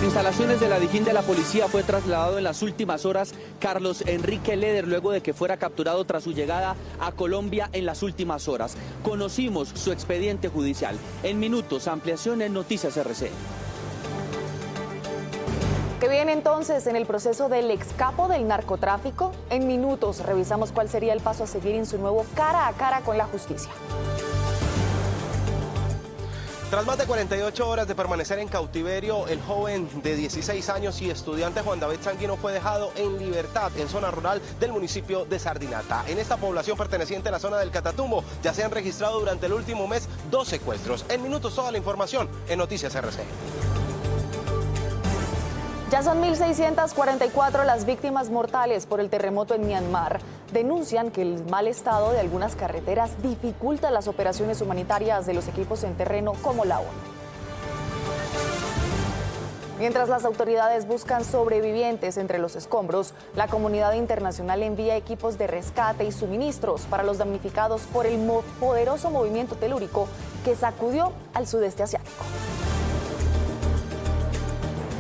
Instalaciones de la Dijín de la policía fue trasladado en las últimas horas Carlos Enrique Leder luego de que fuera capturado tras su llegada a Colombia en las últimas horas. Conocimos su expediente judicial. En minutos, ampliación en Noticias RCN. ¿Qué viene entonces en el proceso del excapo del narcotráfico? En minutos revisamos cuál sería el paso a seguir en su nuevo cara a cara con la justicia. Tras más de 48 horas de permanecer en cautiverio, el joven de 16 años y estudiante Juan David Sanguino fue dejado en libertad en zona rural del municipio de Sardinata. En esta población perteneciente a la zona del Catatumbo ya se han registrado durante el último mes 2 secuestros. En minutos toda la información en Noticias RCN. Ya son 1.644 las víctimas mortales por el terremoto en Myanmar. Denuncian que el mal estado de algunas carreteras dificulta las operaciones humanitarias de los equipos en terreno como la ONU. Mientras las autoridades buscan sobrevivientes entre los escombros, la comunidad internacional envía equipos de rescate y suministros para los damnificados por el poderoso movimiento telúrico que sacudió al sudeste asiático.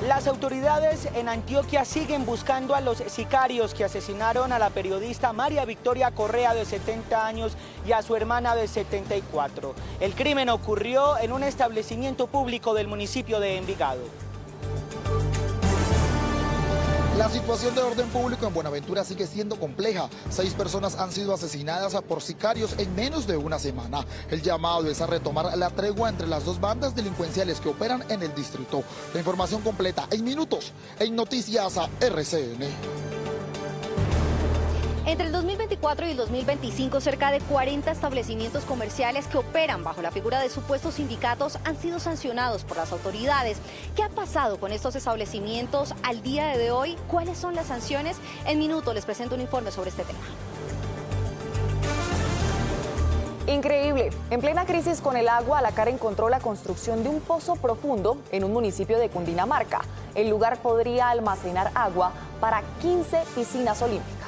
Las autoridades en Antioquia siguen buscando a los sicarios que asesinaron a la periodista María Victoria Correa, de 70 años, y a su hermana de 74. El crimen ocurrió en un establecimiento público del municipio de Envigado. La situación de orden público en Buenaventura sigue siendo compleja. 6 personas han sido asesinadas por sicarios en menos de una semana. El llamado es a retomar la tregua entre las dos bandas delincuenciales que operan en el distrito. La información completa en minutos en Noticias RCN. Entre el 2024 y el 2025, cerca de 40 establecimientos comerciales que operan bajo la figura de supuestos sindicatos han sido sancionados por las autoridades. ¿Qué ha pasado con estos establecimientos al día de hoy? ¿Cuáles son las sanciones? En minutos les presento un informe sobre este tema. Increíble. En plena crisis con el agua, la CAR encontró la construcción de un pozo profundo en un municipio de Cundinamarca. El lugar podría almacenar agua para 15 piscinas olímpicas.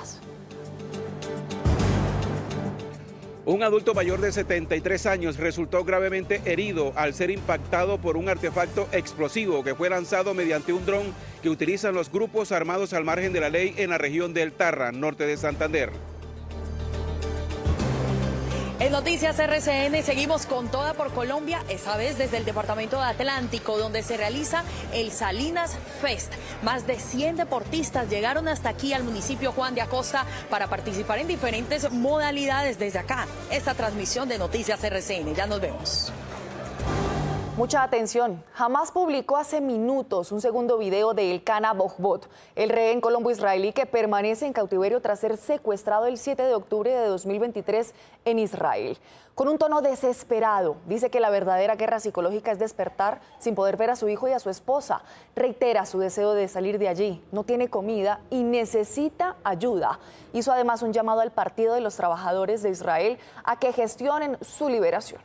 Un adulto mayor de 73 años resultó gravemente herido al ser impactado por un artefacto explosivo que fue lanzado mediante un dron que utilizan los grupos armados al margen de la ley en la región del Tarra, norte de Santander. En Noticias RCN seguimos con toda por Colombia, esta vez desde el departamento de Atlántico, donde se realiza el Salinas Fest. Más de 100 deportistas llegaron hasta aquí al municipio Juan de Acosta para participar en diferentes modalidades desde acá. Esta transmisión de Noticias RCN, ya nos vemos. Mucha atención. Hamas publicó hace minutos un segundo video de Elkana Bohbot, el rehén colombo-israelí que permanece en cautiverio tras ser secuestrado el 7 de octubre de 2023 en Israel. Con un tono desesperado, dice que la verdadera guerra psicológica es despertar sin poder ver a su hijo y a su esposa. Reitera su deseo de salir de allí, no tiene comida y necesita ayuda. Hizo además un llamado al Partido de los Trabajadores de Israel a que gestionen su liberación.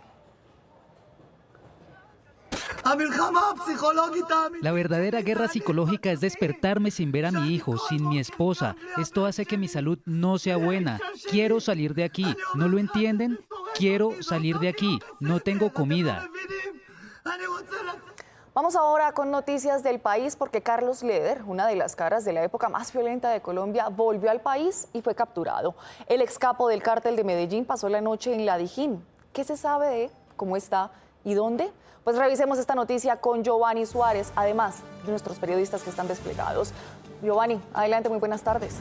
La verdadera guerra psicológica es despertarme sin ver a mi hijo, sin mi esposa. Esto hace que mi salud no sea buena. Quiero salir de aquí. ¿No lo entienden? Quiero salir de aquí. No tengo comida. Vamos ahora con noticias del país porque Carlos Leder, una de las caras de la época más violenta de Colombia, volvió al país y fue capturado. El excapo del cártel de Medellín pasó la noche en la Dijín. ¿Qué se sabe de él? ¿Cómo está? ¿Y dónde? Pues revisemos esta noticia con Giovanni Suárez, además de nuestros periodistas que están desplegados. Giovanni, adelante, muy buenas tardes.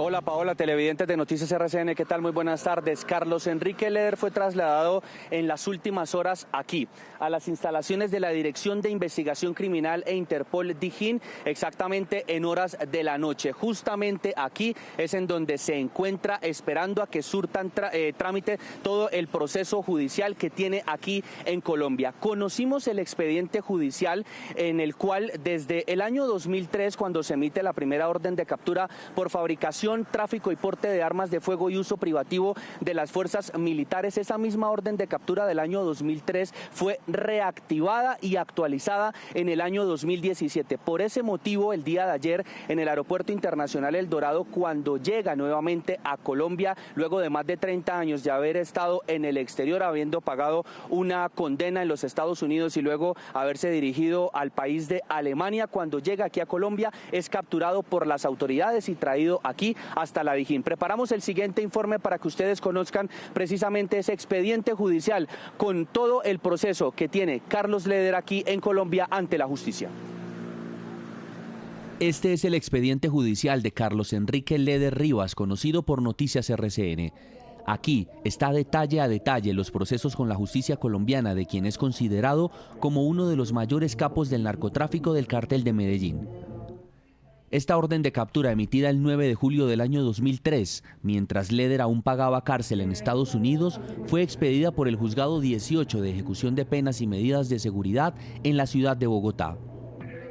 Hola Paola, televidentes de Noticias RCN, ¿qué tal? Muy buenas tardes. Carlos Enrique Leder fue trasladado en las últimas horas aquí, a las instalaciones de la Dirección de Investigación Criminal e Interpol Dijín, exactamente en horas de la noche. Justamente aquí es en donde se encuentra esperando a que surtan trámite todo el proceso judicial que tiene aquí en Colombia. Conocimos el expediente judicial en el cual desde el año 2003, cuando se emite la primera orden de captura por fabricación posesión, tráfico y porte de armas de fuego y uso privativo de las fuerzas militares. Esa misma orden de captura del año 2003 fue reactivada y actualizada en el año 2017. Por ese motivo, el día de ayer en el Aeropuerto Internacional El Dorado, cuando llega nuevamente a Colombia, luego de más de 30 años de haber estado en el exterior, habiendo pagado una condena en los Estados Unidos y luego haberse dirigido al país de Alemania, cuando llega aquí a Colombia es capturado por las autoridades y traído aquí hasta la Dijín. Preparamos el siguiente informe para que ustedes conozcan precisamente ese expediente judicial con todo el proceso que tiene Carlos Leder aquí en Colombia ante la justicia. Este es el expediente judicial de Carlos Enrique Leder Rivas, conocido por Noticias RCN. Aquí está detalle a detalle los procesos con la justicia colombiana de quien es considerado como uno de los mayores capos del narcotráfico del cártel de Medellín. Esta orden de captura, emitida el 9 de julio del año 2003, mientras Leder aún pagaba cárcel en Estados Unidos, fue expedida por el Juzgado 18 de Ejecución de Penas y Medidas de Seguridad en la ciudad de Bogotá.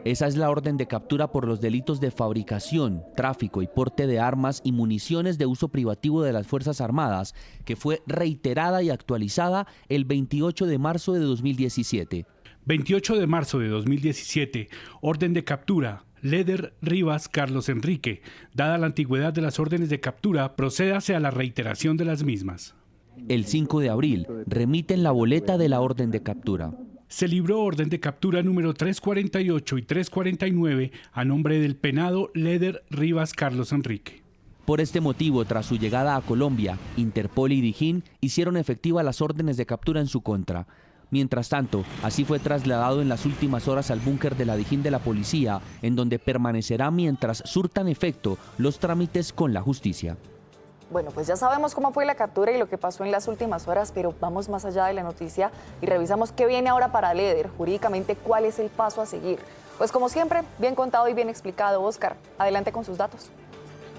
Esa es la orden de captura por los delitos de fabricación, tráfico y porte de armas y municiones de uso privativo de las Fuerzas Armadas, que fue reiterada y actualizada el 28 de marzo de 2017. 28 de marzo de 2017, orden de captura. Leder Rivas Carlos Enrique. Dada la antigüedad de las órdenes de captura, procédase a la reiteración de las mismas. El 5 de abril, remiten la boleta de la orden de captura. Se libró orden de captura número 348 y 349 a nombre del penado Leder Rivas Carlos Enrique. Por este motivo, tras su llegada a Colombia, Interpol y Dijín hicieron efectivas las órdenes de captura en su contra. Mientras tanto, así fue trasladado en las últimas horas al búnker de la Dijín de la policía, en donde permanecerá mientras surtan efecto los trámites con la justicia. Bueno, pues ya sabemos cómo fue la captura y lo que pasó en las últimas horas, pero vamos más allá de la noticia y revisamos qué viene ahora para Leder, jurídicamente cuál es el paso a seguir. Pues como siempre, bien contado y bien explicado. Oscar, adelante con sus datos.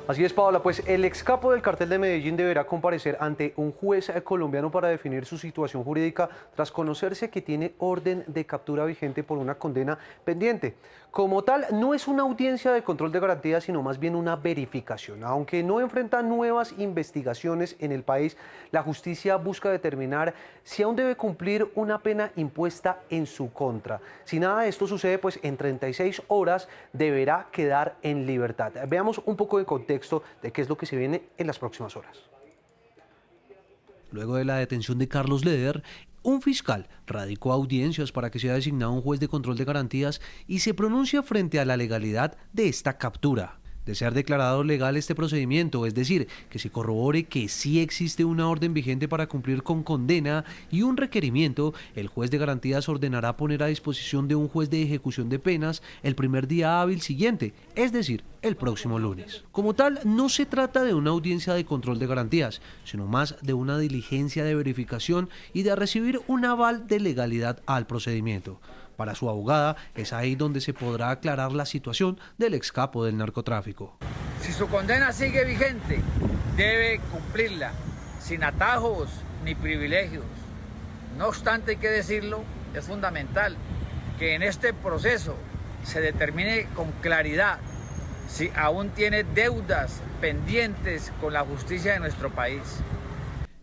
Así es, Paola, pues el ex capo del cartel de Medellín deberá comparecer ante un juez colombiano para definir su situación jurídica tras conocerse que tiene orden de captura vigente por una condena pendiente. Como tal, no es una audiencia de control de garantías, sino más bien una verificación. Aunque no enfrenta nuevas investigaciones en el país, la justicia busca determinar si aún debe cumplir una pena impuesta en su contra. Si nada de esto sucede, pues en 36 horas deberá quedar en libertad. Veamos un poco de contexto de qué es lo que se viene en las próximas horas. Luego de la detención de Carlos Leder, un fiscal radicó audiencias para que sea designado un juez de control de garantías y se pronuncia frente a la legalidad de esta captura. De ser declarado legal este procedimiento, es decir, que se corrobore que sí existe una orden vigente para cumplir con condena y un requerimiento, el juez de garantías ordenará poner a disposición de un juez de ejecución de penas el primer día hábil siguiente, es decir, el próximo lunes. Como tal, no se trata de una audiencia de control de garantías, sino más de una diligencia de verificación y de recibir un aval de legalidad al procedimiento. Para su abogada, es ahí donde se podrá aclarar la situación del ex capo del narcotráfico. Si su condena sigue vigente, debe cumplirla, sin atajos ni privilegios. No obstante, hay que decirlo, es fundamental que en este proceso se determine con claridad si aún tiene deudas pendientes con la justicia de nuestro país.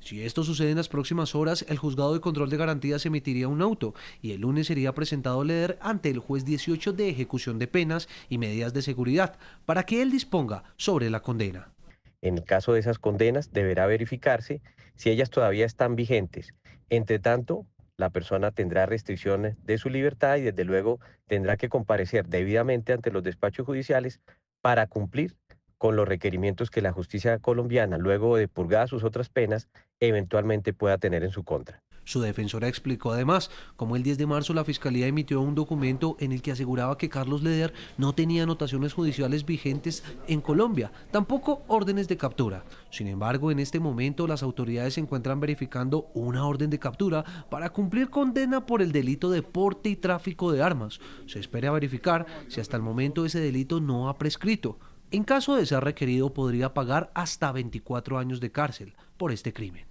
Si esto sucede en las próximas horas, el juzgado de control de garantías emitiría un auto y el lunes sería presentado Leder ante el juez 18 de ejecución de penas y medidas de seguridad para que él disponga sobre la condena. En el caso de esas condenas deberá verificarse si ellas todavía están vigentes. Entre tanto, la persona tendrá restricciones de su libertad y desde luego tendrá que comparecer debidamente ante los despachos judiciales para cumplir con los requerimientos que la justicia colombiana, luego de purgadas sus otras penas, eventualmente pueda tener en su contra. Su defensora explicó además cómo el 10 de marzo la Fiscalía emitió un documento en el que aseguraba que Carlos Leder no tenía anotaciones judiciales vigentes en Colombia, tampoco órdenes de captura. Sin embargo, en este momento las autoridades se encuentran verificando una orden de captura para cumplir condena por el delito de porte y tráfico de armas. Se espera verificar si hasta el momento ese delito no ha prescrito. En caso de ser requerido, podría pagar hasta 24 años de cárcel por este crimen.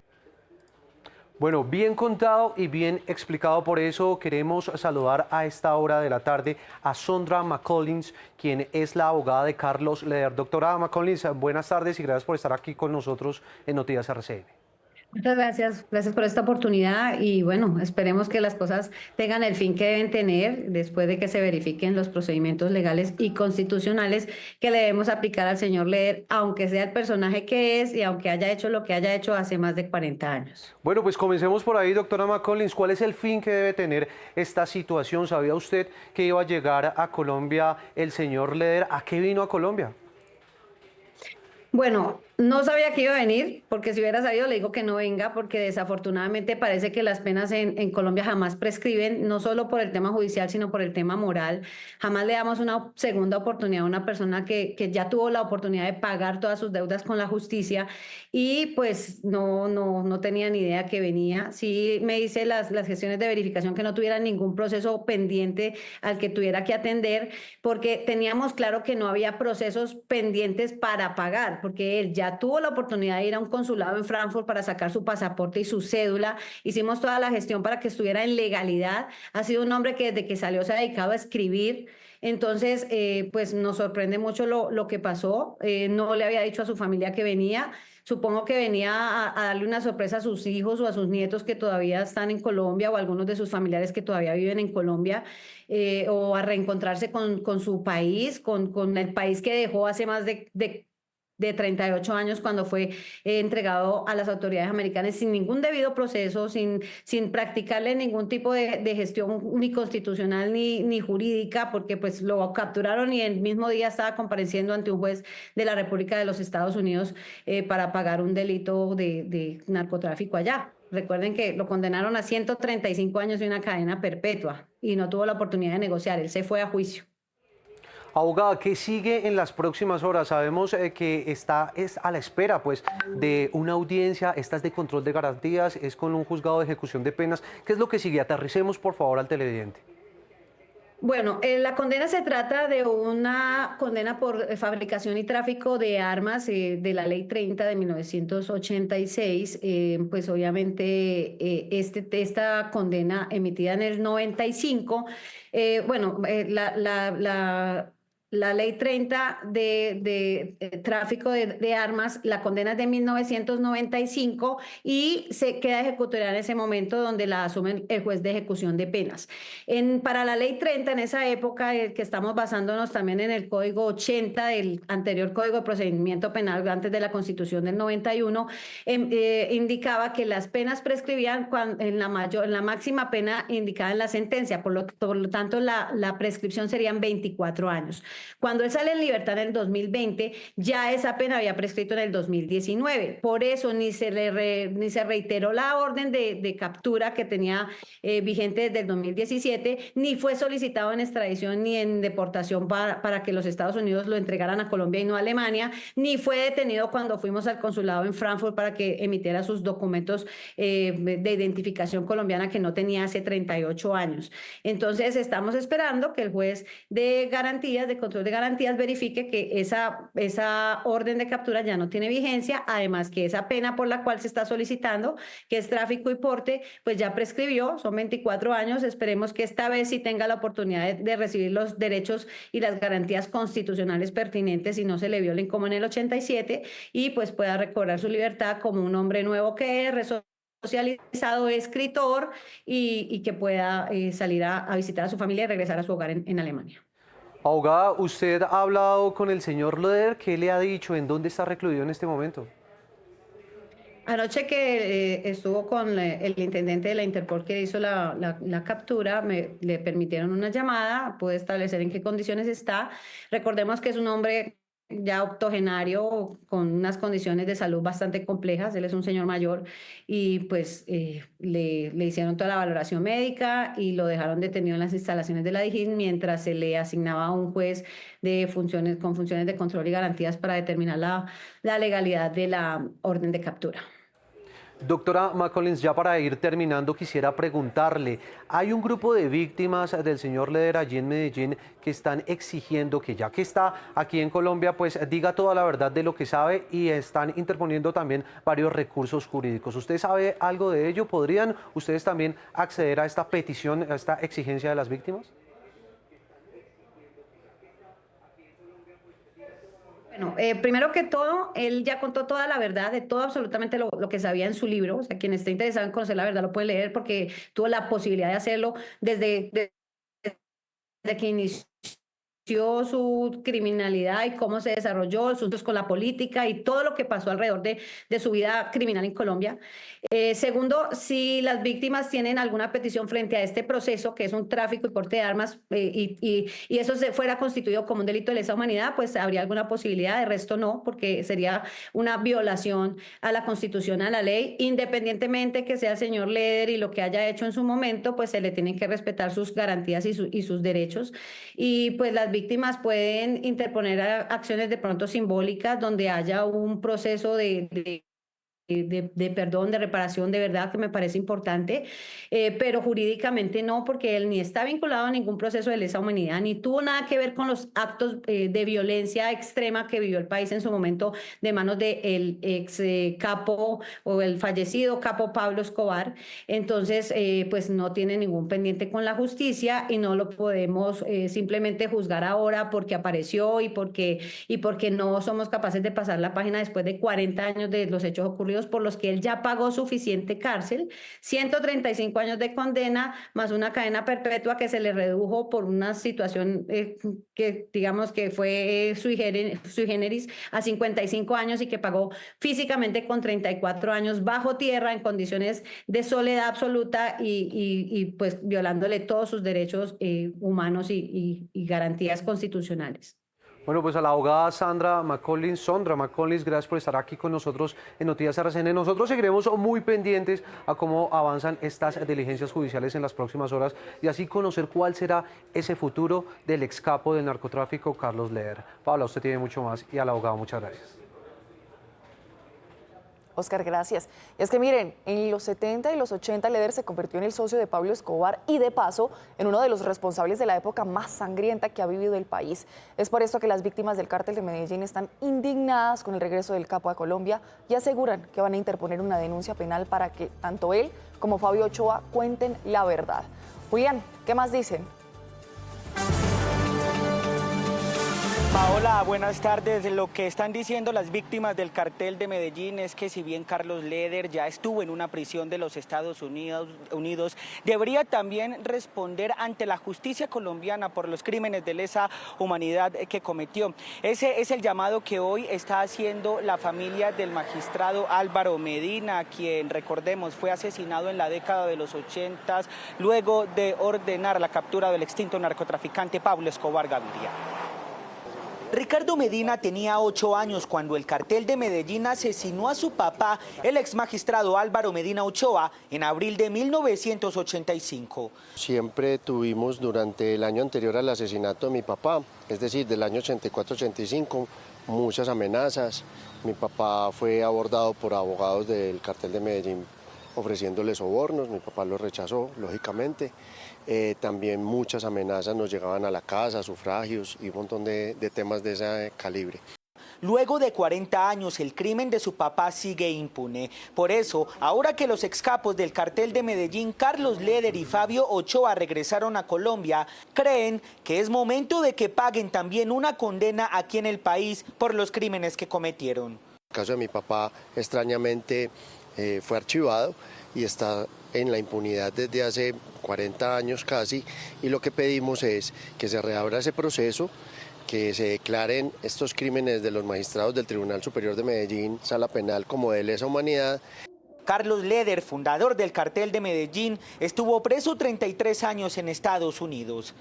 Bueno, bien contado y bien explicado, por eso queremos saludar a esta hora de la tarde a Sondra McCollins, quien es la abogada de Carlos Leder. Doctora McCollins, buenas tardes y gracias por estar aquí con nosotros en Noticias RCN. Muchas gracias, gracias por esta oportunidad y bueno, esperemos que las cosas tengan el fin que deben tener después de que se verifiquen los procedimientos legales y constitucionales que le debemos aplicar al señor Leder, aunque sea el personaje que es y aunque haya hecho lo que haya hecho hace más de 40 años. Bueno, pues comencemos por ahí, doctora McCollins. ¿Cuál es el fin que debe tener esta situación? ¿Sabía usted que iba a llegar a Colombia el señor Leder? ¿A qué vino a Colombia? Bueno, no sabía que iba a venir, porque si hubiera sabido le digo que no venga, porque desafortunadamente parece que las penas en Colombia jamás prescriben, no solo por el tema judicial, sino por el tema moral. Jamás le damos una segunda oportunidad a una persona que ya tuvo la oportunidad de pagar todas sus deudas con la justicia y pues no tenía ni idea que venía. Sí me hice las gestiones de verificación que no tuviera ningún proceso pendiente al que tuviera que atender, porque teníamos claro que no había procesos pendientes para pagar, porque él ya tuvo la oportunidad de ir a un consulado en Frankfurt para sacar su pasaporte y su cédula. Hicimos toda la gestión para que estuviera en legalidad. Ha sido un hombre que desde que salió se ha dedicado a escribir. Entonces, pues nos sorprende mucho lo que pasó. No le había dicho a su familia que venía. Supongo que venía a darle una sorpresa a sus hijos o a sus nietos que todavía están en Colombia o a algunos de sus familiares que todavía viven en Colombia, o a reencontrarse con su país, con el país que dejó hace más de 38 años cuando fue entregado a las autoridades americanas sin ningún debido proceso, sin practicarle ningún tipo de gestión ni constitucional ni jurídica, porque pues lo capturaron y el mismo día estaba compareciendo ante un juez de la República de los Estados Unidos para pagar un delito de narcotráfico allá. Recuerden que lo condenaron a 135 años y una cadena perpetua y no tuvo la oportunidad de negociar, él se fue a juicio. Abogada, ¿qué sigue en las próximas horas? Sabemos que está a la espera pues, de una audiencia, esta es de control de garantías, es con un juzgado de ejecución de penas. ¿Qué es lo que sigue? Aterricemos por favor al televidente. Bueno, la condena se trata de una condena por fabricación y tráfico de armas de la Ley 30 de 1986. Pues obviamente esta condena emitida en el 95, la Ley 30 de tráfico de armas, la condena es de 1995 y se queda ejecutoriada en ese momento donde la asume el juez de ejecución de penas. Para la Ley 30, en esa época, que estamos basándonos también en el Código 80 del anterior Código de Procedimiento Penal, antes de la Constitución del 91, indicaba que las penas prescribían en la máxima pena indicada en la sentencia, por lo tanto la prescripción serían 24 años. Cuando él sale en libertad en el 2020, ya esa pena había prescrito en el 2019. Por eso ni se reiteró la orden de captura que tenía vigente desde el 2017, ni fue solicitado en extradición ni en deportación para que los Estados Unidos lo entregaran a Colombia y no a Alemania, ni fue detenido cuando fuimos al consulado en Frankfurt para que emitiera sus documentos de identificación colombiana que no tenía hace 38 años. Entonces estamos esperando que el juez de garantías, de control de garantías, verifique que esa orden de captura ya no tiene vigencia, además que esa pena por la cual se está solicitando, que es tráfico y porte, pues ya prescribió, son 24 años, esperemos que esta vez sí tenga la oportunidad de recibir los derechos y las garantías constitucionales pertinentes y no se le violen como en el 87 y pues pueda recobrar su libertad como un hombre nuevo que es, socializado, escritor y que pueda salir a visitar a su familia y regresar a su hogar en Alemania. Abogada, ¿usted ha hablado con el señor Leder? ¿Qué le ha dicho? ¿En dónde está recluido en este momento? Anoche que estuvo con el intendente de la Interpol que hizo la captura, le permitieron una llamada, pude establecer en qué condiciones está. Recordemos que es un hombre ya octogenario, con unas condiciones de salud bastante complejas, él es un señor mayor y pues le hicieron toda la valoración médica y lo dejaron detenido en las instalaciones de la DIJÍN mientras se le asignaba a un juez con funciones de control y garantías para determinar la legalidad de la orden de captura. Doctora McCollins, ya para ir terminando, quisiera preguntarle, hay un grupo de víctimas del señor Leder allí en Medellín que están exigiendo que ya que está aquí en Colombia, pues diga toda la verdad de lo que sabe y están interponiendo también varios recursos jurídicos. ¿Usted sabe algo de ello? ¿Podrían ustedes también acceder a esta petición, a esta exigencia de las víctimas? Bueno, primero que todo, él ya contó toda la verdad de todo absolutamente lo que sabía en su libro. O sea, quien esté interesado en conocer la verdad lo puede leer porque tuvo la posibilidad de hacerlo desde que inició su criminalidad y cómo se desarrolló, sus con la política y todo lo que pasó alrededor de su vida criminal en Colombia. Segundo, si las víctimas tienen alguna petición frente a este proceso, que es un tráfico y porte de armas, y eso se fuera constituido como un delito de lesa humanidad, pues habría alguna posibilidad, de resto no, porque sería una violación a la Constitución, a la ley, independientemente que sea el señor Leder y lo que haya hecho en su momento, pues se le tienen que respetar sus garantías y sus derechos. Y pues las víctimas pueden interponer acciones de pronto simbólicas donde haya un proceso de perdón, de reparación, de verdad, que me parece importante, pero jurídicamente no, porque él ni está vinculado a ningún proceso de lesa humanidad, ni tuvo nada que ver con los actos de violencia extrema que vivió el país en su momento de manos del ex capo o el fallecido capo Pablo Escobar. Entonces, pues no tiene ningún pendiente con la justicia y no lo podemos simplemente juzgar ahora porque apareció y porque no somos capaces de pasar la página después de 40 años de los hechos ocurridos por los que él ya pagó suficiente cárcel, 135 años de condena, más una cadena perpetua que se le redujo por una situación que digamos que fue sui generis a 55 años y que pagó físicamente con 34 años bajo tierra en condiciones de soledad absoluta y pues violándole todos sus derechos humanos y garantías constitucionales. Bueno, pues a la abogada Sondra McCollins, gracias por estar aquí con nosotros en Noticias RCN. Nosotros seguiremos muy pendientes a cómo avanzan estas diligencias judiciales en las próximas horas y así conocer cuál será ese futuro del ex capo del narcotráfico, Carlos Leder. Paula, usted tiene mucho más y a la abogada muchas gracias. Oscar, gracias. Y es que miren, en los 70 y los 80 Leder se convirtió en el socio de Pablo Escobar y de paso en uno de los responsables de la época más sangrienta que ha vivido el país. Es por esto que las víctimas del cártel de Medellín están indignadas con el regreso del capo a Colombia y aseguran que van a interponer una denuncia penal para que tanto él como Fabio Ochoa cuenten la verdad. Julián, ¿qué más dicen? Paola, buenas tardes. Lo que están diciendo las víctimas del cartel de Medellín es que si bien Carlos Leder ya estuvo en una prisión de los Estados Unidos, debería también responder ante la justicia colombiana por los crímenes de lesa humanidad que cometió. Ese es el llamado que hoy está haciendo la familia del magistrado Álvaro Medina, quien, recordemos, fue asesinado en la década de los 80 luego de ordenar la captura del extinto narcotraficante Pablo Escobar Gaviria. Ricardo Medina tenía 8 años cuando el cartel de Medellín asesinó a su papá, el ex magistrado Álvaro Medina Ochoa, en abril de 1985. Siempre tuvimos durante el año anterior al asesinato de mi papá, es decir, del año 84-85, muchas amenazas. Mi papá fue abordado por abogados del cartel de Medellín ofreciéndole sobornos, mi papá lo rechazó, lógicamente. También muchas amenazas nos llegaban a la casa, sufragios y un montón de temas de ese calibre. Luego de 40 años, el crimen de su papá sigue impune. Por eso, ahora que los excapos del cartel de Medellín, Carlos Leder y Fabio Ochoa, regresaron a Colombia, creen que es momento de que paguen también una condena aquí en el país por los crímenes que cometieron. El caso de mi papá, extrañamente, fue archivado y está en la impunidad desde hace 40 años casi, y lo que pedimos es que se reabra ese proceso, que se declaren estos crímenes de los magistrados del Tribunal Superior de Medellín, Sala Penal, como de lesa humanidad. Carlos Leder, fundador del cartel de Medellín, estuvo preso 33 años en Estados Unidos.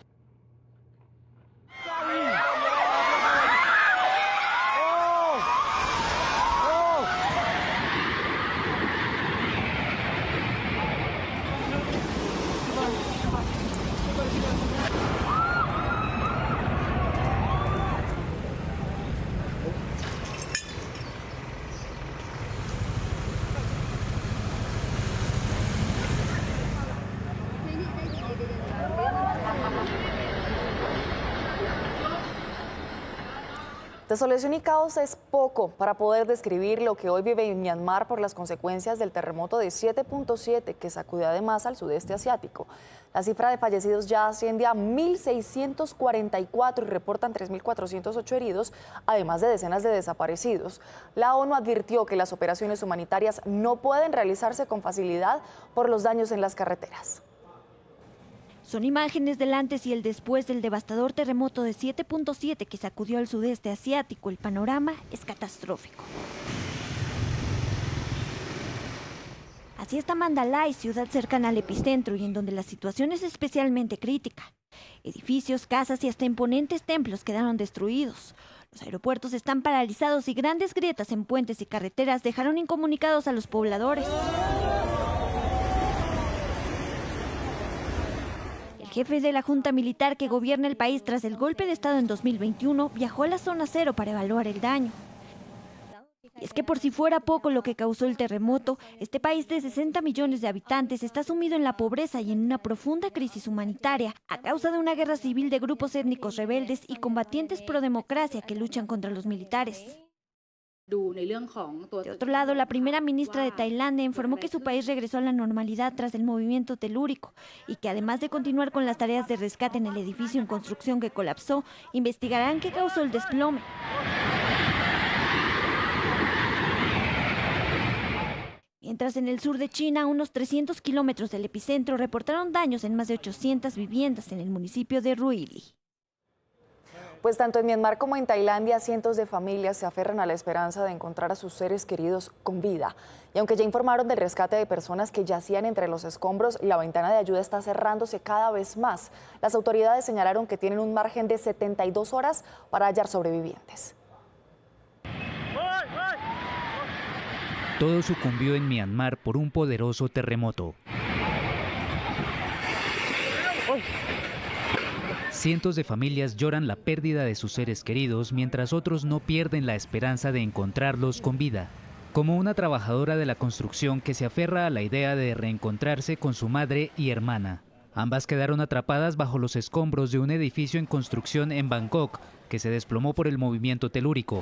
Desolación y caos es poco para poder describir lo que hoy vive en Myanmar por las consecuencias del terremoto de 7.7 que sacudió además al sudeste asiático. La cifra de fallecidos ya asciende a 1.644 y reportan 3.408 heridos, además de decenas de desaparecidos. La ONU advirtió que las operaciones humanitarias no pueden realizarse con facilidad por los daños en las carreteras. Son imágenes del antes y el después del devastador terremoto de 7.7 que sacudió al sudeste asiático. El panorama es catastrófico. Así está Mandalay, ciudad cercana al epicentro y en donde la situación es especialmente crítica. Edificios, casas y hasta imponentes templos quedaron destruidos. Los aeropuertos están paralizados y grandes grietas en puentes y carreteras dejaron incomunicados a los pobladores. El jefe de la junta militar que gobierna el país tras el golpe de estado en 2021 viajó a la zona cero para evaluar el daño. Y es que por si fuera poco lo que causó el terremoto, este país de 60 millones de habitantes está sumido en la pobreza y en una profunda crisis humanitaria a causa de una guerra civil de grupos étnicos rebeldes y combatientes pro democracia que luchan contra los militares. De otro lado, la primera ministra de Tailandia informó que su país regresó a la normalidad tras el movimiento telúrico y que además de continuar con las tareas de rescate en el edificio en construcción que colapsó, investigarán qué causó el desplome. Mientras en el sur de China, a unos 300 kilómetros del epicentro, reportaron daños en más de 800 viviendas en el municipio de Ruili. Pues tanto en Myanmar como en Tailandia, cientos de familias se aferran a la esperanza de encontrar a sus seres queridos con vida. Y aunque ya informaron del rescate de personas que yacían entre los escombros, la ventana de ayuda está cerrándose cada vez más. Las autoridades señalaron que tienen un margen de 72 horas para hallar sobrevivientes. Todo sucumbió en Myanmar por un poderoso terremoto. Cientos de familias lloran la pérdida de sus seres queridos, mientras otros no pierden la esperanza de encontrarlos con vida. Como una trabajadora de la construcción que se aferra a la idea de reencontrarse con su madre y hermana. Ambas quedaron atrapadas bajo los escombros de un edificio en construcción en Bangkok, que se desplomó por el movimiento telúrico.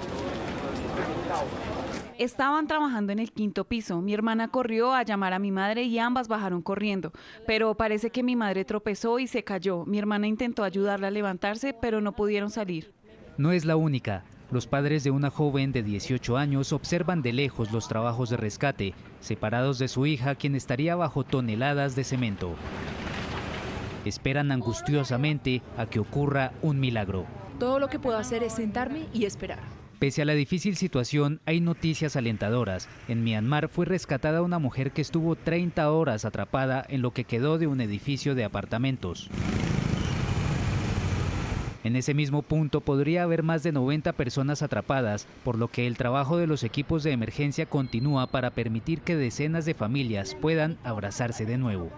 Estaban trabajando en el 5º piso. Mi hermana corrió a llamar a mi madre y ambas bajaron corriendo. Pero parece que mi madre tropezó y se cayó. Mi hermana intentó ayudarla a levantarse, pero no pudieron salir. No es la única. Los padres de una joven de 18 años observan de lejos los trabajos de rescate, separados de su hija, quien estaría bajo toneladas de cemento. Esperan angustiosamente a que ocurra un milagro. Todo lo que puedo hacer es sentarme y esperar. Pese a la difícil situación, hay noticias alentadoras. En Myanmar fue rescatada una mujer que estuvo 30 horas atrapada en lo que quedó de un edificio de apartamentos. En ese mismo punto podría haber más de 90 personas atrapadas, por lo que el trabajo de los equipos de emergencia continúa para permitir que decenas de familias puedan abrazarse de nuevo.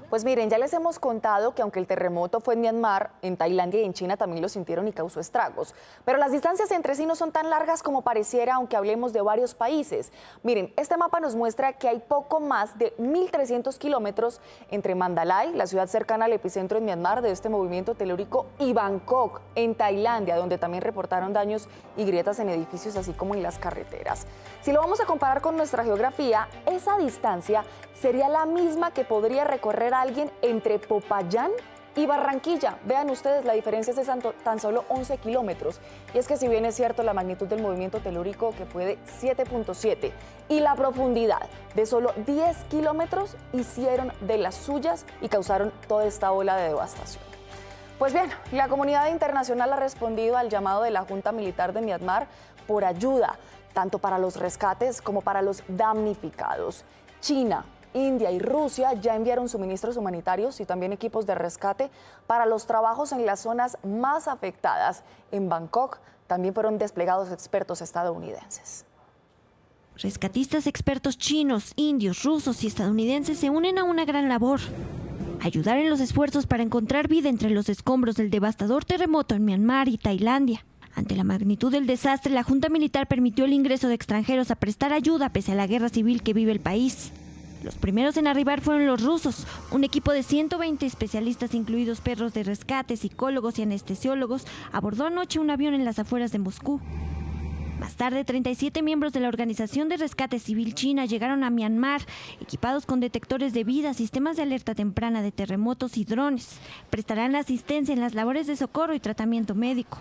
Pues miren, ya les hemos contado que aunque el terremoto fue en Myanmar, en Tailandia y en China también lo sintieron y causó estragos. Pero las distancias entre sí no son tan largas como pareciera, aunque hablemos de varios países. Miren, este mapa nos muestra que hay poco más de 1.300 kilómetros entre Mandalay, la ciudad cercana al epicentro en Myanmar de este movimiento telúrico, y Bangkok, en Tailandia, donde también reportaron daños y grietas en edificios, así como en las carreteras. Si lo vamos a comparar con nuestra geografía, esa distancia sería la misma que podría recorrer alguien entre Popayán y Barranquilla. Vean ustedes, la diferencia es de tan solo 11 kilómetros. Y es que si bien es cierto la magnitud del movimiento telúrico, que fue de 7.7, y la profundidad de solo 10 kilómetros, hicieron de las suyas y causaron toda esta ola de devastación. Pues bien, la comunidad internacional ha respondido al llamado de la Junta Militar de Myanmar por ayuda, tanto para los rescates como para los damnificados. China, India y Rusia ya enviaron suministros humanitarios y también equipos de rescate para los trabajos en las zonas más afectadas. En Bangkok también fueron desplegados expertos estadounidenses. Rescatistas expertos chinos, indios, rusos y estadounidenses se unen a una gran labor. Ayudar en los esfuerzos para encontrar vida entre los escombros del devastador terremoto en Myanmar y Tailandia. Ante la magnitud del desastre, la Junta Militar permitió el ingreso de extranjeros a prestar ayuda pese a la guerra civil que vive el país. Los primeros en arribar fueron los rusos. Un equipo de 120 especialistas, incluidos perros de rescate, psicólogos y anestesiólogos, abordó anoche un avión en las afueras de Moscú. Más tarde, 37 miembros de la Organización de Rescate Civil China llegaron a Myanmar, equipados con detectores de vida, sistemas de alerta temprana de terremotos y drones. Prestarán asistencia en las labores de socorro y tratamiento médico.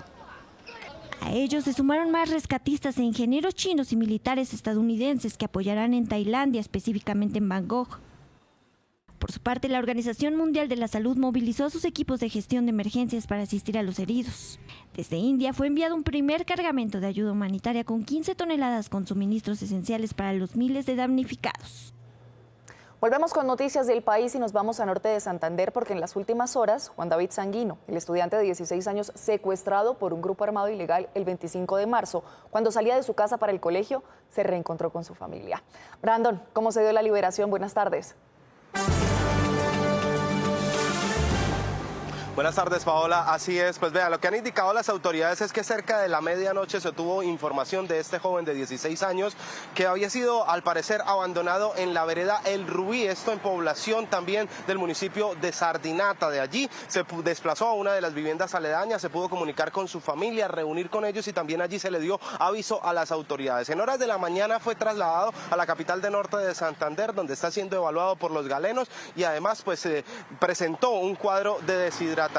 A ellos se sumaron más rescatistas e ingenieros chinos y militares estadounidenses que apoyarán en Tailandia, específicamente en Bangkok. Por su parte, la Organización Mundial de la Salud movilizó a sus equipos de gestión de emergencias para asistir a los heridos. Desde India fue enviado un primer cargamento de ayuda humanitaria con 15 toneladas con suministros esenciales para los miles de damnificados. Volvemos con noticias del país y nos vamos a norte de Santander porque en las últimas horas, Juan David Sanguino, el estudiante de 16 años secuestrado por un grupo armado ilegal el 25 de marzo, cuando salía de su casa para el colegio, se reencontró con su familia. Brandon, ¿cómo se dio la liberación? Buenas tardes. Buenas tardes, Paola. Así es, pues vea, lo que han indicado las autoridades es que cerca de la medianoche se tuvo información de este joven de 16 años que había sido, al parecer, abandonado en la vereda El Rubí, esto en población también del municipio de Sardinata. De allí se desplazó a una de las viviendas aledañas, se pudo comunicar con su familia, reunir con ellos y también allí se le dio aviso a las autoridades. En horas de la mañana fue trasladado a la capital de norte de Santander, donde está siendo evaluado por los galenos y además pues presentó un cuadro de deshidratación.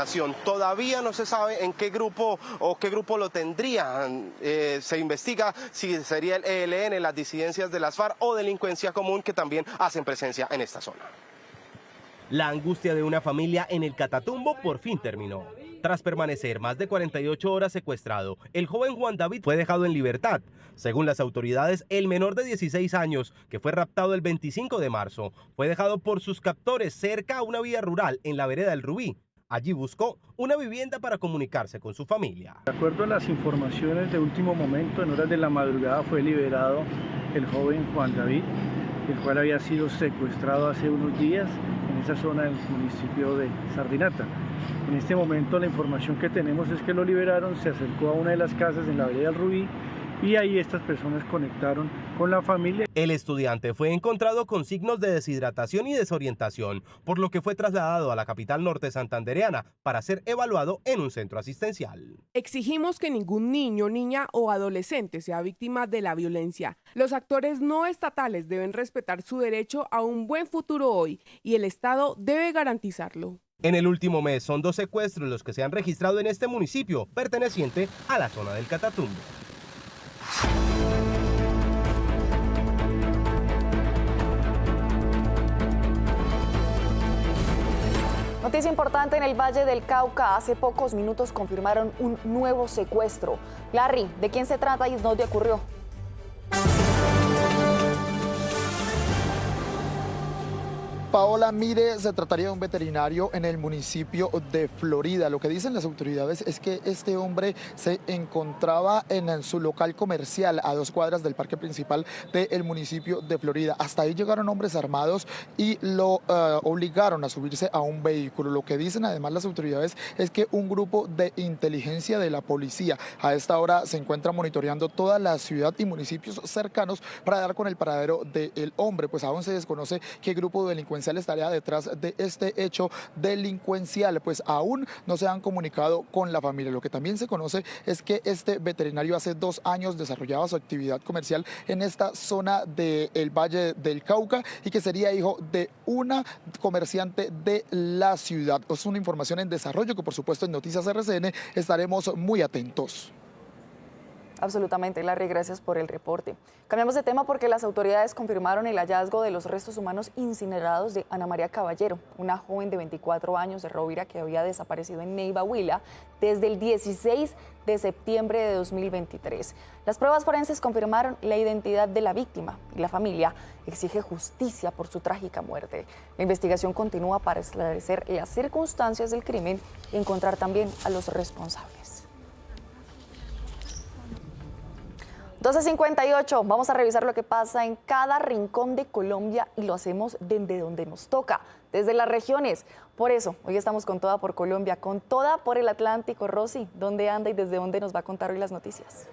Todavía no se sabe en qué grupo o qué grupo lo tendría. Se investiga si sería el ELN, las disidencias de las FARC o delincuencia común que también hacen presencia en esta zona. La angustia de una familia en el Catatumbo por fin terminó. Tras permanecer más de 48 horas secuestrado, el joven Juan David fue dejado en libertad. Según las autoridades, el menor de 16 años, que fue raptado el 25 de marzo, fue dejado por sus captores cerca a una vía rural en la vereda El Rubí. Allí buscó una vivienda para comunicarse con su familia. De acuerdo a las informaciones de último momento, en horas de la madrugada fue liberado el joven Juan David, el cual había sido secuestrado hace unos días en esa zona del municipio de Sardinata. En este momento la información que tenemos es que lo liberaron, se acercó a una de las casas en la vereda del Rubí y ahí estas personas conectaron con la familia. El estudiante fue encontrado con signos de deshidratación y desorientación, por lo que fue trasladado a la capital norte santandereana para ser evaluado en un centro asistencial. Exigimos que ningún niño, niña o adolescente sea víctima de la violencia. Los actores no estatales deben respetar su derecho a un buen futuro hoy y el Estado debe garantizarlo. En el último mes son 2 secuestros los que se han registrado en este municipio, perteneciente a la zona del Catatumbo. Noticia importante en el Valle del Cauca. Hace pocos minutos confirmaron un nuevo secuestro. Larry, ¿de quién se trata y dónde ocurrió? Paola, mire, se trataría de un veterinario en el municipio de Florida. Lo que dicen las autoridades es que este hombre se encontraba en su local comercial a 2 cuadras del parque principal del municipio de Florida. Hasta ahí llegaron hombres armados y lo obligaron a subirse a un vehículo. Lo que dicen además las autoridades es que un grupo de inteligencia de la policía a esta hora se encuentra monitoreando toda la ciudad y municipios cercanos para dar con el paradero del hombre. Pues aún se desconoce qué grupo de delincuencia estaría detrás de este hecho delincuencial, pues aún no se han comunicado con la familia. Lo que también se conoce es que este veterinario hace 2 años desarrollaba su actividad comercial en esta zona del Valle del Cauca y que sería hijo de una comerciante de la ciudad. Es una información en desarrollo que por supuesto en Noticias RCN estaremos muy atentos. Absolutamente, Larry, gracias por el reporte. Cambiamos de tema porque las autoridades confirmaron el hallazgo de los restos humanos incinerados de Ana María Caballero, una joven de 24 años de Rovira que había desaparecido en Neiva, Huila, desde el 16 de septiembre de 2023. Las pruebas forenses confirmaron la identidad de la víctima y la familia exige justicia por su trágica muerte. La investigación continúa para esclarecer las circunstancias del crimen y encontrar también a los responsables. 12:58, vamos a revisar lo que pasa en cada rincón de Colombia y lo hacemos desde donde nos toca, desde las regiones. Por eso, hoy estamos con Toda por Colombia, con Toda por el Atlántico. Rosy, ¿dónde anda y desde dónde nos va a contar hoy las noticias?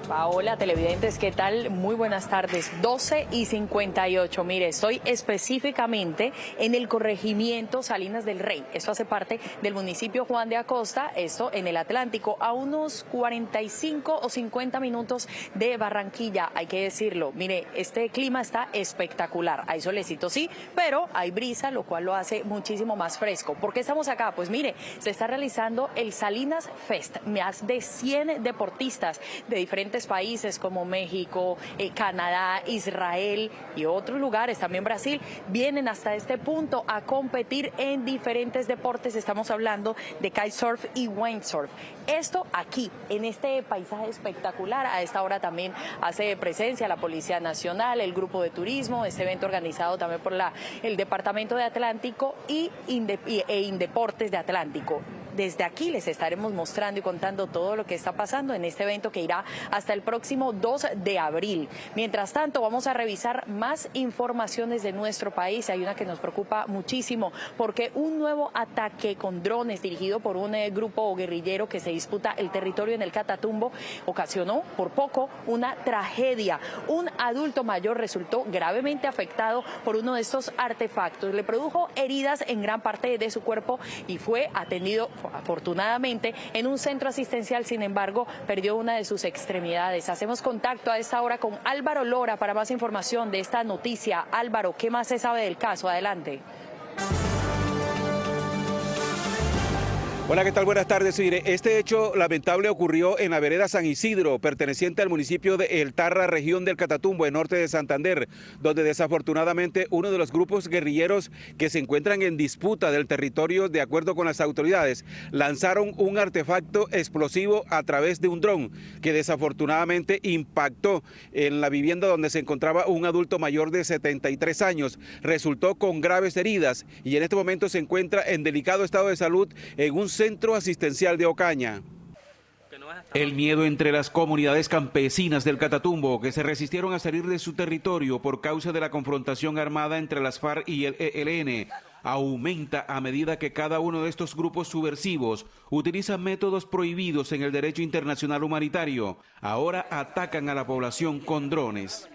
Paola, televidentes, ¿qué tal? Muy buenas tardes. 12:58. Mire, estoy específicamente en el corregimiento Salinas del Rey. Esto hace parte del municipio Juan de Acosta, esto en el Atlántico, a unos 45 o 50 minutos de Barranquilla, hay que decirlo. Mire, este clima está espectacular. Hay solecito, sí, pero hay brisa, lo cual lo hace muchísimo más fresco. ¿Por qué estamos acá? Pues mire, se está realizando el Salinas Fest. Más de 100 deportistas de diferentes países como México, Canadá, Israel y otros lugares, también Brasil, vienen hasta este punto a competir en diferentes deportes. Estamos hablando de kitesurf y windsurf. Esto aquí, en este paisaje espectacular. A esta hora también hace presencia la Policía Nacional, el Grupo de Turismo, este evento organizado también por el Departamento de Atlántico e Indeportes de Atlántico. Desde aquí les estaremos mostrando y contando todo lo que está pasando en este evento que irá hasta el próximo 2 de abril. Mientras tanto, vamos a revisar más informaciones de nuestro país. Hay una que nos preocupa muchísimo porque un nuevo ataque con drones dirigido por un grupo guerrillero que se disputa el territorio en el Catatumbo ocasionó por poco una tragedia. Un adulto mayor resultó gravemente afectado por uno de estos artefactos. Le produjo heridas en gran parte de su cuerpo y fue atendido afortunadamente en un centro asistencial. Sin embargo, perdió una de sus extremidades. Hacemos contacto a esta hora con Álvaro Lora para más información de esta noticia. Álvaro, ¿qué más se sabe del caso? Adelante. Hola, ¿qué tal? Buenas tardes. Mire, este hecho lamentable ocurrió en la vereda San Isidro, perteneciente al municipio de El Tarra, región del Catatumbo, en norte de Santander, donde desafortunadamente uno de los grupos guerrilleros que se encuentran en disputa del territorio, de acuerdo con las autoridades, lanzaron un artefacto explosivo a través de un dron que desafortunadamente impactó en la vivienda donde se encontraba un adulto mayor de 73 años. Resultó con graves heridas y en este momento se encuentra en delicado estado de salud en un centro asistencial de Ocaña. El miedo entre las comunidades campesinas del Catatumbo, que se resistieron a salir de su territorio por causa de la confrontación armada entre las FARC y el ELN, aumenta a medida que cada uno de estos grupos subversivos utiliza métodos prohibidos en el derecho internacional humanitario. Ahora atacan a la población con drones.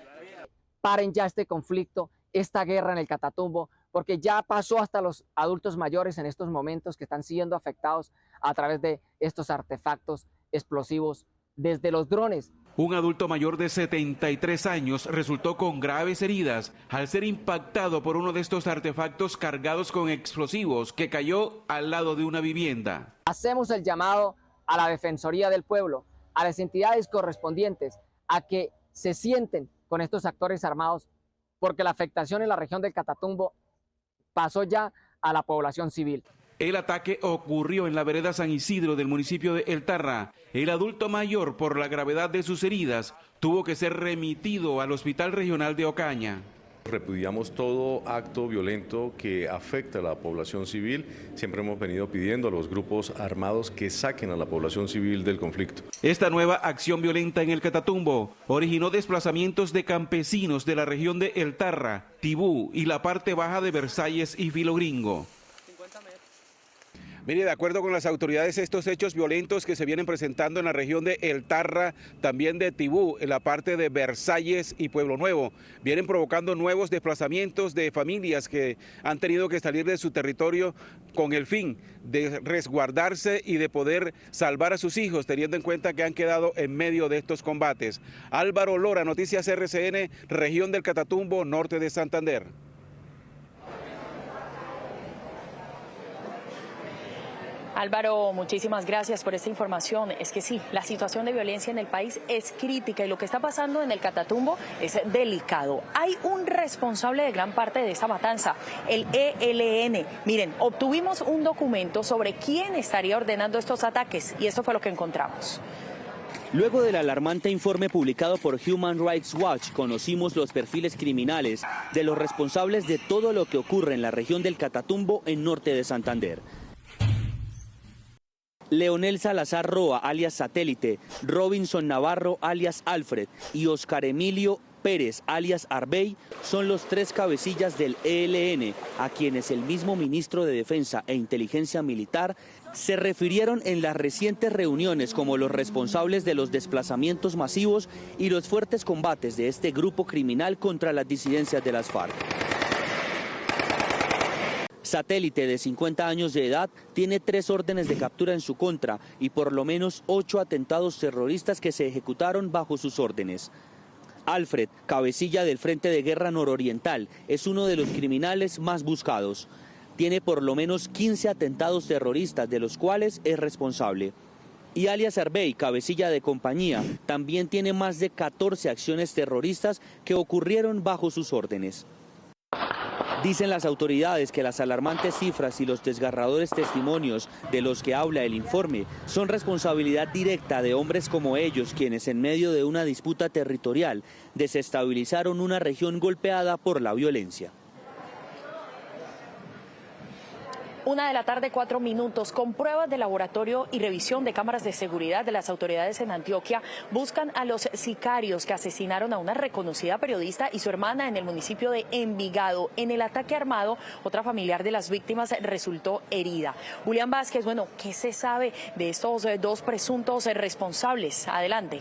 Paren ya este conflicto, esta guerra en el Catatumbo, porque ya pasó hasta los adultos mayores en estos momentos que están siendo afectados a través de estos artefactos explosivos desde los drones. Un adulto mayor de 73 años resultó con graves heridas al ser impactado por uno de estos artefactos cargados con explosivos que cayó al lado de una vivienda. Hacemos el llamado a la Defensoría del Pueblo, a las entidades correspondientes, a que se sienten con estos actores armados, porque la afectación en la región del Catatumbo pasó ya a la población civil. El ataque ocurrió en la vereda San Isidro del municipio de El Tarra. El adulto mayor, por la gravedad de sus heridas, tuvo que ser remitido al Hospital Regional de Ocaña. Repudiamos todo acto violento que afecta a la población civil. Siempre hemos venido pidiendo a los grupos armados que saquen a la población civil del conflicto. Esta nueva acción violenta en el Catatumbo originó desplazamientos de campesinos de la región de El Tarra, Tibú y la parte baja de Versalles y Filogringo. Mire, de acuerdo con las autoridades, estos hechos violentos que se vienen presentando en la región de El Tarra, también de Tibú, en la parte de Versalles y Pueblo Nuevo, vienen provocando nuevos desplazamientos de familias que han tenido que salir de su territorio con el fin de resguardarse y de poder salvar a sus hijos, teniendo en cuenta que han quedado en medio de estos combates. Álvaro Lora, Noticias RCN, región del Catatumbo, norte de Santander. Álvaro, muchísimas gracias por esta información. Es que sí, la situación de violencia en el país es crítica y lo que está pasando en el Catatumbo es delicado. Hay un responsable de gran parte de esta matanza, el ELN. Miren, obtuvimos un documento sobre quién estaría ordenando estos ataques y esto fue lo que encontramos. Luego del alarmante informe publicado por Human Rights Watch, conocimos los perfiles criminales de los responsables de todo lo que ocurre en la región del Catatumbo en norte de Santander. Leonel Salazar Roa, alias Satélite, Robinson Navarro, alias Alfred, y Oscar Emilio Pérez, alias Arbey, son los 3 cabecillas del ELN, a quienes el mismo ministro de Defensa e Inteligencia Militar se refirieron en las recientes reuniones como los responsables de los desplazamientos masivos y los fuertes combates de este grupo criminal contra las disidencias de las FARC. Satélite, de 50 años de edad, tiene 3 órdenes de captura en su contra y por lo menos 8 atentados terroristas que se ejecutaron bajo sus órdenes. Alfred, cabecilla del Frente de Guerra Nororiental, es uno de los criminales más buscados. Tiene por lo menos 15 atentados terroristas, de los cuales es responsable. Y alias Arbey, cabecilla de compañía, también tiene más de 14 acciones terroristas que ocurrieron bajo sus órdenes. Dicen las autoridades que las alarmantes cifras y los desgarradores testimonios de los que habla el informe son responsabilidad directa de hombres como ellos, quienes en medio de una disputa territorial desestabilizaron una región golpeada por la violencia. 1:04 p.m. Con pruebas de laboratorio y revisión de cámaras de seguridad de las autoridades en Antioquia, buscan a los sicarios que asesinaron a una reconocida periodista y su hermana en el municipio de Envigado. En el ataque armado, otra familiar de las víctimas resultó herida. Julián Vázquez, bueno, ¿qué se sabe de estos 2 presuntos responsables? Adelante.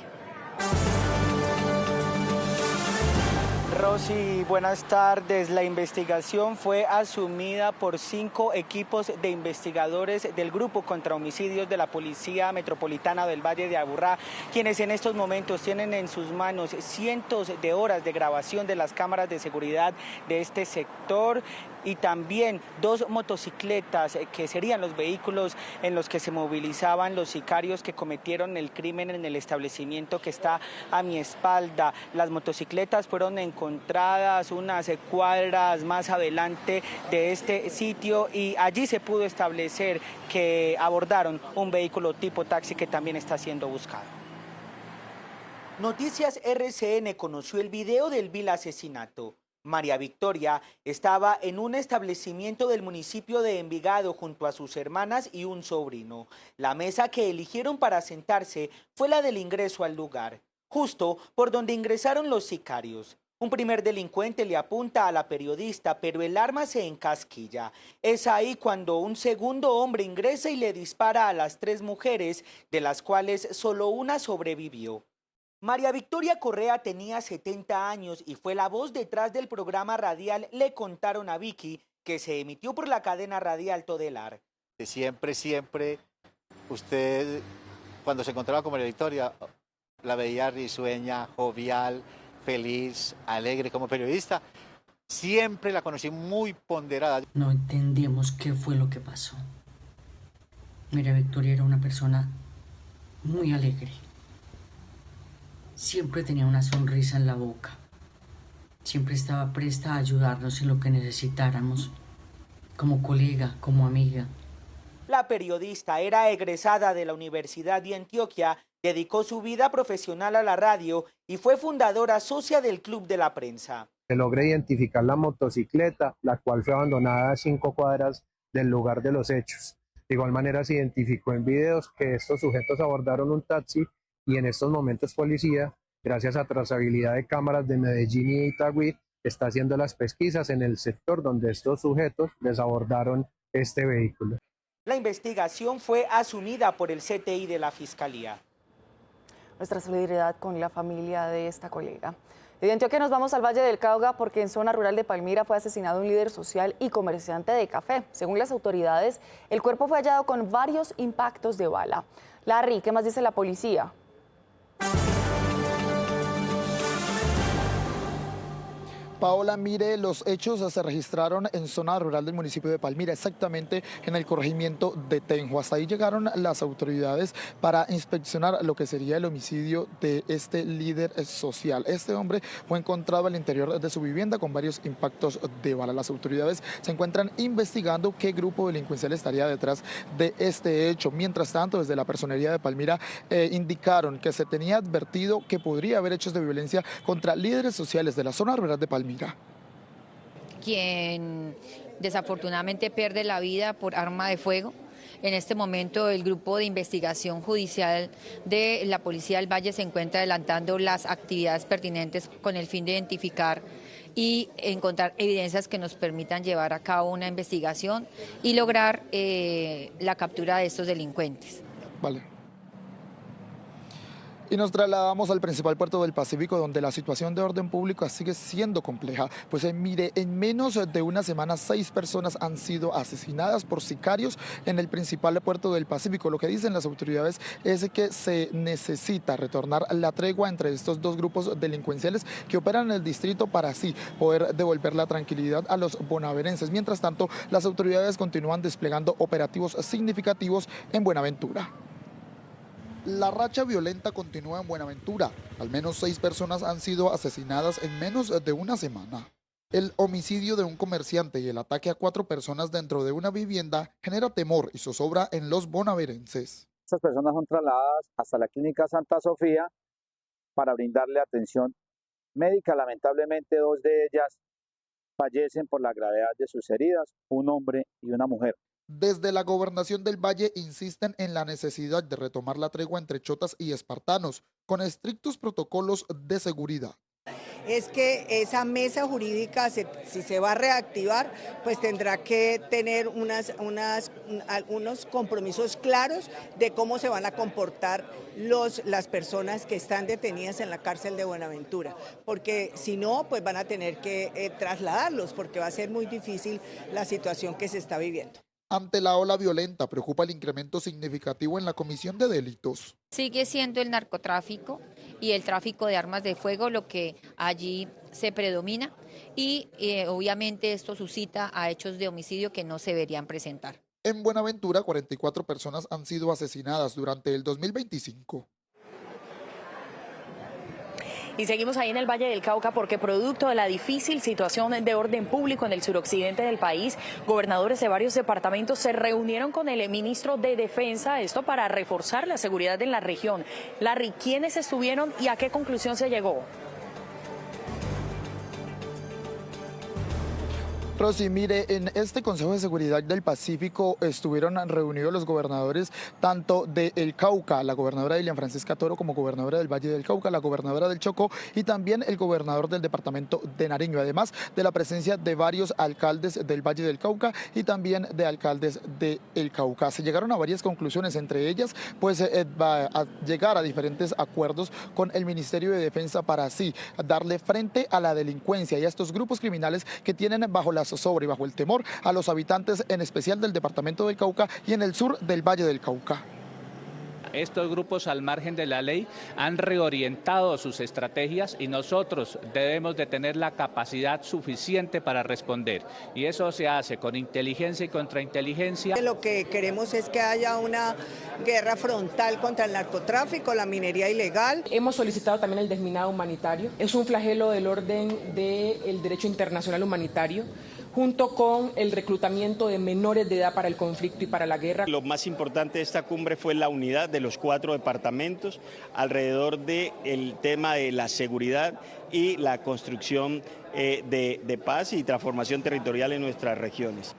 Rosy, buenas tardes. La investigación fue asumida por 5 equipos de investigadores del Grupo contra Homicidios de la Policía Metropolitana del Valle de Aburrá, quienes en estos momentos tienen en sus manos cientos de horas de grabación de las cámaras de seguridad de este sector y también 2 motocicletas que serían los vehículos en los que se movilizaban los sicarios que cometieron el crimen en el establecimiento que está a mi espalda. Las motocicletas fueron encontradas unas cuadras más adelante de este sitio y allí se pudo establecer que abordaron un vehículo tipo taxi que también está siendo buscado. Noticias RCN conoció el video del vil asesinato. María Victoria estaba en un establecimiento del municipio de Envigado junto a sus hermanas y un sobrino. La mesa que eligieron para sentarse fue la del ingreso al lugar, justo por donde ingresaron los sicarios. Un primer delincuente le apunta a la periodista, pero el arma se encasquilla. Es ahí cuando un segundo hombre ingresa y le dispara a las 3 mujeres, de las cuales solo una sobrevivió. María Victoria Correa tenía 70 años y fue la voz detrás del programa radial Le Contaron a Vicky, que se emitió por la cadena radial Todelar. Siempre, usted cuando se encontraba con María Victoria, la veía risueña, jovial, feliz, alegre como periodista. Siempre la conocí muy ponderada. No entendemos qué fue lo que pasó. María Victoria era una persona muy alegre. Siempre tenía una sonrisa en la boca. Siempre estaba presta a ayudarnos en lo que necesitáramos, como colega, como amiga. La periodista era egresada de la Universidad de Antioquia, dedicó su vida profesional a la radio y fue fundadora socia del Club de la Prensa. Se logra identificar la motocicleta, la cual fue abandonada a 5 cuadras del lugar de los hechos. De igual manera se identificó en videos que estos sujetos abordaron un taxi y en estos momentos policía, gracias a trazabilidad de cámaras de Medellín y Itagüí, está haciendo las pesquisas en el sector donde estos sujetos les abordaron este vehículo. La investigación fue asumida por el CTI de la Fiscalía. Nuestra solidaridad con la familia de esta colega. De Antioquia nos vamos al Valle del Cauca porque en zona rural de Palmira fue asesinado un líder social y comerciante de café. Según las autoridades, el cuerpo fue hallado con varios impactos de bala. Larry, ¿qué más dice la policía? Paola, mire, los hechos se registraron en zona rural del municipio de Palmira, exactamente en el corregimiento de Tenjo. Hasta ahí llegaron las autoridades para inspeccionar lo que sería el homicidio de este líder social. Este hombre fue encontrado al interior de su vivienda con varios impactos de bala. Las autoridades se encuentran investigando qué grupo delincuencial estaría detrás de este hecho. Mientras tanto, desde la Personería de Palmira indicaron que se tenía advertido que podría haber hechos de violencia contra líderes sociales de la zona rural de Palmira. Quien desafortunadamente pierde la vida por arma de fuego. En este momento el grupo de investigación judicial de la Policía del Valle se encuentra adelantando las actividades pertinentes con el fin de identificar y encontrar evidencias que nos permitan llevar a cabo una investigación y lograr la captura de estos delincuentes. Vale. Y nos trasladamos al principal puerto del Pacífico, donde la situación de orden público sigue siendo compleja. Pues mire, en menos de una semana 6 personas han sido asesinadas por sicarios en el principal puerto del Pacífico. Lo que dicen las autoridades es que se necesita retornar la tregua entre estos dos grupos delincuenciales que operan en el distrito para así poder devolver la tranquilidad a los bonaverenses. Mientras tanto, las autoridades continúan desplegando operativos significativos en Buenaventura. La racha violenta continúa en Buenaventura. Al menos 6 personas han sido asesinadas en menos de una semana. El homicidio de un comerciante y el ataque a 4 personas dentro de una vivienda genera temor y zozobra en los bonaverenses. Estas personas son trasladadas hasta la clínica Santa Sofía para brindarle atención médica. Lamentablemente 2 de ellas fallecen por la gravedad de sus heridas, un hombre y una mujer. Desde la Gobernación del Valle insisten en la necesidad de retomar la tregua entre chotas y espartanos, con estrictos protocolos de seguridad. Es que esa mesa jurídica, si se va a reactivar, pues tendrá que tener unos compromisos claros de cómo se van a comportar las personas que están detenidas en la cárcel de Buenaventura, porque si no, pues van a tener que trasladarlos, porque va a ser muy difícil la situación que se está viviendo. Ante la ola violenta, preocupa el incremento significativo en la comisión de delitos. Sigue siendo el narcotráfico y el tráfico de armas de fuego lo que allí se predomina y obviamente esto suscita a hechos de homicidio que no se deberían presentar. En Buenaventura, 44 personas han sido asesinadas durante el 2025. Y seguimos ahí en el Valle del Cauca porque producto de la difícil situación de orden público en el suroccidente del país, gobernadores de varios departamentos se reunieron con el ministro de Defensa, esto para reforzar la seguridad en la región. Larry, ¿quiénes estuvieron y a qué conclusión se llegó? Rosy, mire, en este Consejo de Seguridad del Pacífico estuvieron reunidos los gobernadores tanto de El Cauca, la gobernadora Dilian Francisca Toro, como gobernadora del Valle del Cauca, la gobernadora del Chocó y también el gobernador del departamento de Nariño, además de la presencia de varios alcaldes del Valle del Cauca y también de alcaldes de El Cauca. Se llegaron a varias conclusiones, entre ellas, pues va a llegar a diferentes acuerdos con el Ministerio de Defensa para así darle frente a la delincuencia y a estos grupos criminales que tienen bajo la zozobra y bajo el temor a los habitantes, en especial del departamento del Cauca y en el sur del Valle del Cauca. Estos grupos al margen de la ley han reorientado sus estrategias y nosotros debemos de tener la capacidad suficiente para responder. Y eso se hace con inteligencia y contrainteligencia. Lo que queremos es que haya una guerra frontal contra el narcotráfico, la minería ilegal. Hemos solicitado también el desminado humanitario. Es un flagelo del orden del derecho internacional humanitario, junto con el reclutamiento de menores de edad para el conflicto y para la guerra. Lo más importante de esta cumbre fue la unidad de los 4 departamentos alrededor del tema de la seguridad y la construcción de paz y transformación territorial en nuestras regiones.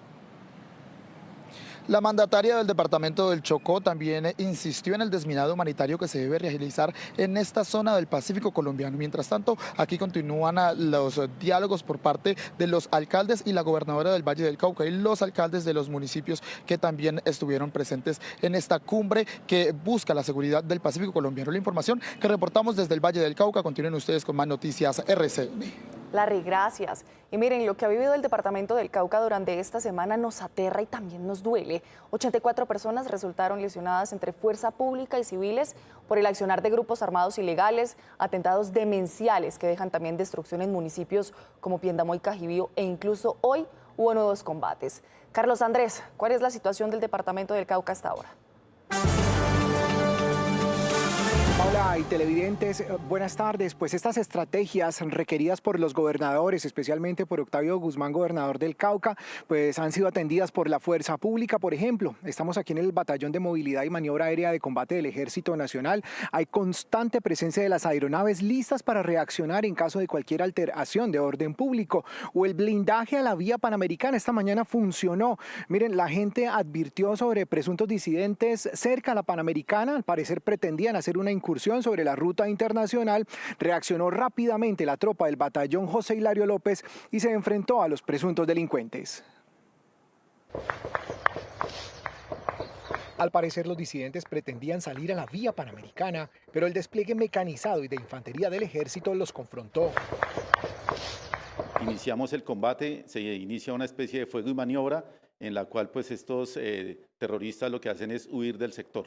La mandataria del departamento del Chocó también insistió en el desminado humanitario que se debe realizar en esta zona del Pacífico colombiano. Mientras tanto, aquí continúan los diálogos por parte de los alcaldes y la gobernadora del Valle del Cauca y los alcaldes de los municipios que también estuvieron presentes en esta cumbre que busca la seguridad del Pacífico colombiano. La información que reportamos desde el Valle del Cauca. Continúen ustedes con más noticias RCN. Larry, gracias. Y miren, lo que ha vivido el departamento del Cauca durante esta semana nos aterra y también nos duele. 84 personas resultaron lesionadas entre fuerza pública y civiles por el accionar de grupos armados ilegales, atentados demenciales que dejan también destrucción en municipios como Piendamó y Cajibío, e incluso hoy hubo nuevos combates. Carlos Andrés, ¿cuál es la situación del departamento del Cauca hasta ahora? Paula, Paula y televidentes, buenas tardes. Pues estas estrategias requeridas por los gobernadores, especialmente por Octavio Guzmán, gobernador del Cauca, pues han sido atendidas por la fuerza pública. Por ejemplo, estamos aquí en el Batallón de Movilidad y Maniobra Aérea de Combate del Ejército Nacional. Hay constante presencia de las aeronaves listas para reaccionar en caso de cualquier alteración de orden público. O el blindaje a la vía Panamericana esta mañana funcionó. Miren, la gente advirtió sobre presuntos disidentes cerca a la Panamericana. Al parecer pretendían hacer una incursión sobre la ruta internacional. Reaccionó rápidamente la tropa del batallón José Hilario López y se enfrentó a los presuntos delincuentes. Al parecer los disidentes pretendían salir a la vía Panamericana, pero el despliegue mecanizado y de infantería del ejército los confrontó. Iniciamos el combate, se inicia una especie de fuego y maniobra en la cual pues estos terroristas lo que hacen es huir del sector.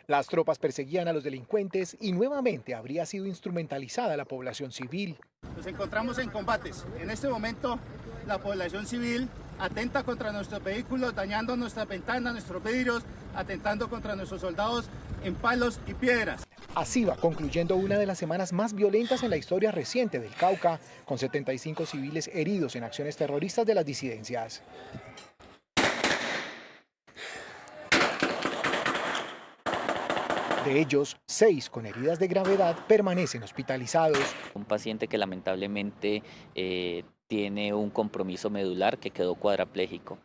Las tropas perseguían a los delincuentes y nuevamente habría sido instrumentalizada la población civil. Nos encontramos en combates. En este momento la población civil atenta contra nuestros vehículos, dañando nuestras ventanas, nuestros vidrios, atentando contra nuestros soldados en palos y piedras. Así va concluyendo una de las semanas más violentas en la historia reciente del Cauca, con 75 civiles heridos en acciones terroristas de las disidencias. De ellos, 6 con heridas de gravedad permanecen hospitalizados. Un paciente que lamentablemente tiene un compromiso medular que quedó cuadraplégico.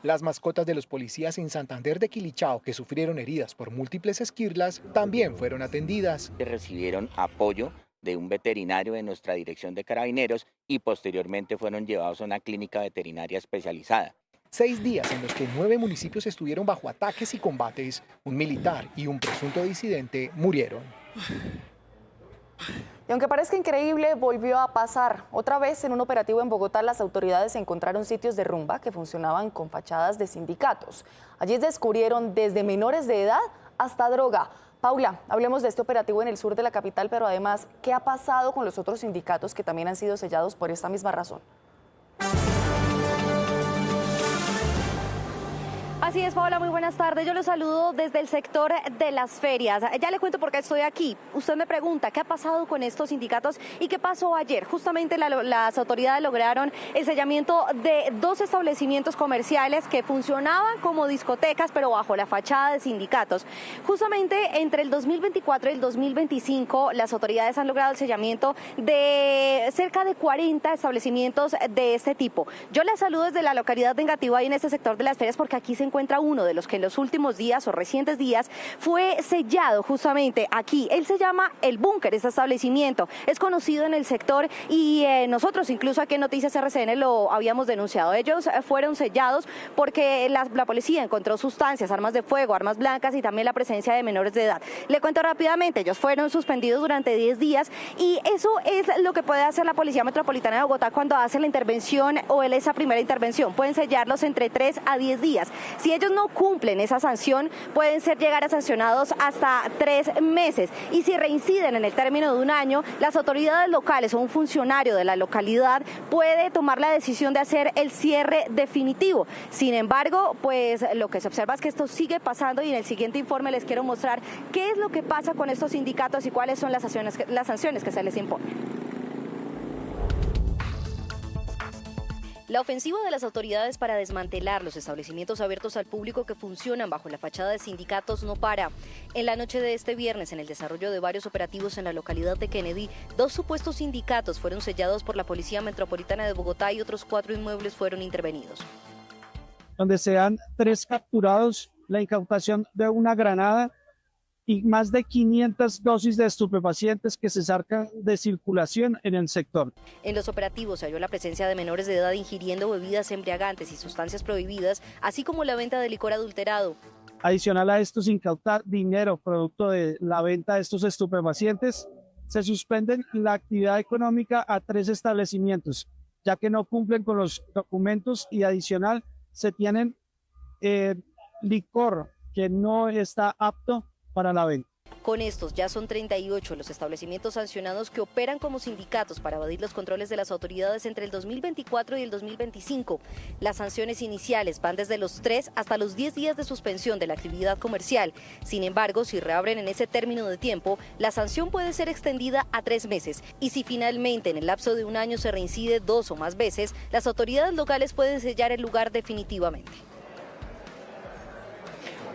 Las mascotas de los policías en Santander de Quilichao, que sufrieron heridas por múltiples esquirlas, también fueron atendidas. Recibieron apoyo de un veterinario de nuestra dirección de carabineros y posteriormente fueron llevados a una clínica veterinaria especializada. 6 días en los que 9 municipios estuvieron bajo ataques y combates, un militar y un presunto disidente murieron. Y aunque parezca increíble, volvió a pasar. Otra vez en un operativo en Bogotá, las autoridades encontraron sitios de rumba que funcionaban con fachadas de sindicatos. Allí descubrieron desde menores de edad hasta droga. Paula, hablemos de este operativo en el sur de la capital, pero además, ¿qué ha pasado con los otros sindicatos que también han sido sellados por esta misma razón? Así es, Paola, muy buenas tardes. Yo los saludo desde el sector de las ferias. Ya le cuento por qué estoy aquí. Usted me pregunta, ¿qué ha pasado con estos sindicatos y qué pasó ayer? Justamente las autoridades lograron el sellamiento de 2 establecimientos comerciales que funcionaban como discotecas, pero bajo la fachada de sindicatos. Justamente entre el 2024 y el 2025, las autoridades han logrado el sellamiento de cerca de 40 establecimientos de este tipo. Yo les saludo desde la localidad de Engativá y en este sector de las ferias porque aquí se encuentra uno de los que en los últimos días o recientes días fue sellado justamente aquí. Él se llama El Búnker, este establecimiento. Es conocido en el sector y nosotros incluso aquí en Noticias RCN lo habíamos denunciado. Ellos fueron sellados porque la policía encontró sustancias, armas de fuego, armas blancas y también la presencia de menores de edad. Le cuento rápidamente, ellos fueron suspendidos durante 10 días y eso es lo que puede hacer la Policía Metropolitana de Bogotá cuando hace la intervención o esa primera intervención. Pueden sellarlos entre 3 a 10 días. Si ellos no cumplen esa sanción, pueden llegar a sancionados hasta 3 meses. Y si reinciden en el término de 1 año, las autoridades locales o un funcionario de la localidad puede tomar la decisión de hacer el cierre definitivo. Sin embargo, pues lo que se observa es que esto sigue pasando y en el siguiente informe les quiero mostrar qué es lo que pasa con estos sindicatos y cuáles son las sanciones que se les imponen. La ofensiva de las autoridades para desmantelar los establecimientos abiertos al público que funcionan bajo la fachada de sindicatos no para. En la noche de este viernes, en el desarrollo de varios operativos en la localidad de Kennedy, 2 supuestos sindicatos fueron sellados por la Policía Metropolitana de Bogotá y otros 4 inmuebles fueron intervenidos. Donde se dan 3 capturados, la incautación de una granada y más de 500 dosis de estupefacientes que se sacan de circulación en el sector. En los operativos se halló la presencia de menores de edad ingiriendo bebidas embriagantes y sustancias prohibidas, así como la venta de licor adulterado. Adicional a esto, se incauta dinero producto de la venta de estos estupefacientes. Se suspenden la actividad económica a 3 establecimientos, ya que no cumplen con los documentos y adicional se tienen licor que no está apto para la venta. Con estos ya son 38 los establecimientos sancionados que operan como sindicatos para evadir los controles de las autoridades entre el 2024 y el 2025. Las sanciones iniciales van desde los 3 hasta los 10 días de suspensión de la actividad comercial. Sin embargo, si reabren en ese término de tiempo, la sanción puede ser extendida a 3 meses. Y si finalmente en el lapso de un año se reincide 2 o más veces, las autoridades locales pueden sellar el lugar definitivamente.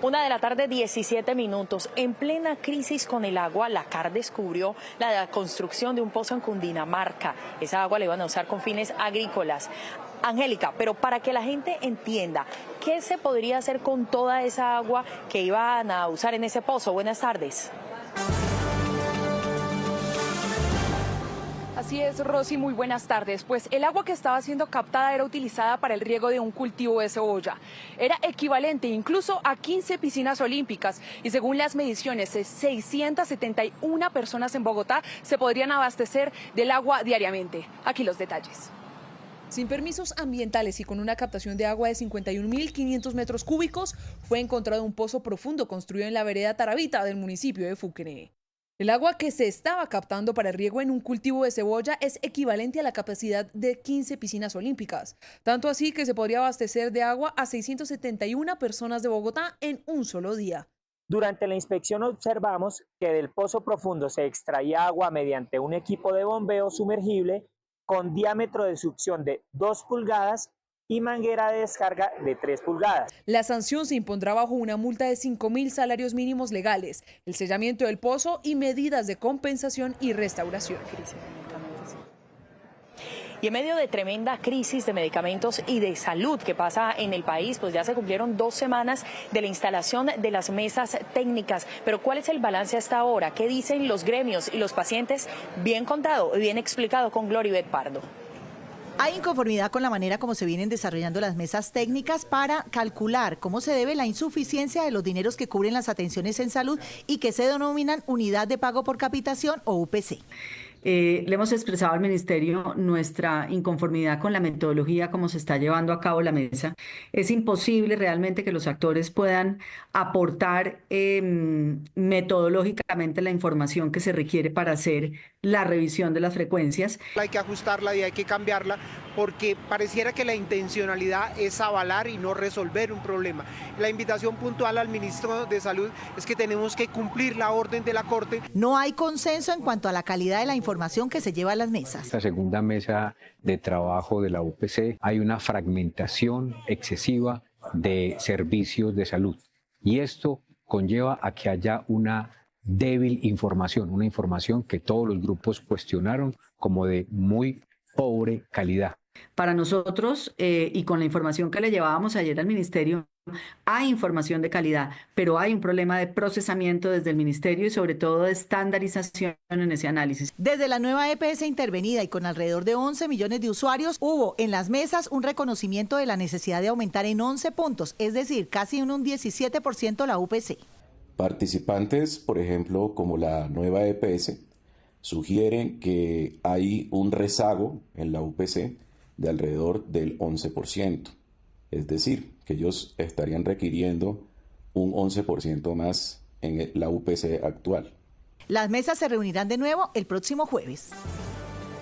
1:17 p.m. En plena crisis con el agua, la CAR descubrió la construcción de un pozo en Cundinamarca. Esa agua la iban a usar con fines agrícolas. Angélica, pero para que la gente entienda, ¿qué se podría hacer con toda esa agua que iban a usar en ese pozo? Buenas tardes. Así es, Rosy, muy buenas tardes. Pues el agua que estaba siendo captada era utilizada para el riego de un cultivo de cebolla. Era equivalente incluso a 15 piscinas olímpicas y según las mediciones, 671 personas en Bogotá se podrían abastecer del agua diariamente. Aquí los detalles. Sin permisos ambientales y con una captación de agua de 51.500 metros cúbicos, fue encontrado un pozo profundo construido en la vereda Taravita del municipio de Fuquené. El agua que se estaba captando para el riego en un cultivo de cebolla es equivalente a la capacidad de 15 piscinas olímpicas. Tanto así que se podría abastecer de agua a 671 personas de Bogotá en un solo día. Durante la inspección observamos que del pozo profundo se extraía agua mediante un equipo de bombeo sumergible con diámetro de succión de 2 pulgadas y manguera de descarga de 3 pulgadas. La sanción se impondrá bajo una multa de 5.000 salarios mínimos legales, el sellamiento del pozo y medidas de compensación y restauración. Y en medio de tremenda crisis de medicamentos y de salud que pasa en el país, pues ya se cumplieron 2 semanas de la instalación de las mesas técnicas. Pero ¿cuál es el balance hasta ahora? ¿Qué dicen los gremios y los pacientes? Bien contado y bien explicado con Gloribet Pardo. Hay inconformidad con la manera como se vienen desarrollando las mesas técnicas para calcular cómo se debe la insuficiencia de los dineros que cubren las atenciones en salud y que se denominan unidad de pago por capitación o UPC. Le hemos expresado al Ministerio nuestra inconformidad con la metodología como se está llevando a cabo la mesa. Es imposible realmente que los actores puedan aportar metodológicamente la información que se requiere para hacer la revisión de las frecuencias. Hay que ajustarla y hay que cambiarla porque pareciera que la intencionalidad es avalar y no resolver un problema. La invitación puntual al ministro de Salud es que tenemos que cumplir la orden de la Corte. No hay consenso en cuanto a la calidad de la información que se lleva a las mesas. Esta segunda mesa de trabajo de la UPC hay una fragmentación excesiva de servicios de salud y esto conlleva a que haya una débil información, una información que todos los grupos cuestionaron como de muy pobre calidad. Para nosotros, y con la información que le llevábamos ayer al Ministerio, hay información de calidad, pero hay un problema de procesamiento desde el Ministerio y sobre todo de estandarización en ese análisis. Desde la nueva EPS intervenida y con alrededor de 11 millones de usuarios, hubo en las mesas un reconocimiento de la necesidad de aumentar en 11 puntos, es decir, casi en un 17% la UPC. Participantes, por ejemplo, como la nueva EPS, sugieren que hay un rezago en la UPC de alrededor del 11%. Es decir, que ellos estarían requiriendo un 11% más en la UPC actual. Las mesas se reunirán de nuevo el próximo jueves.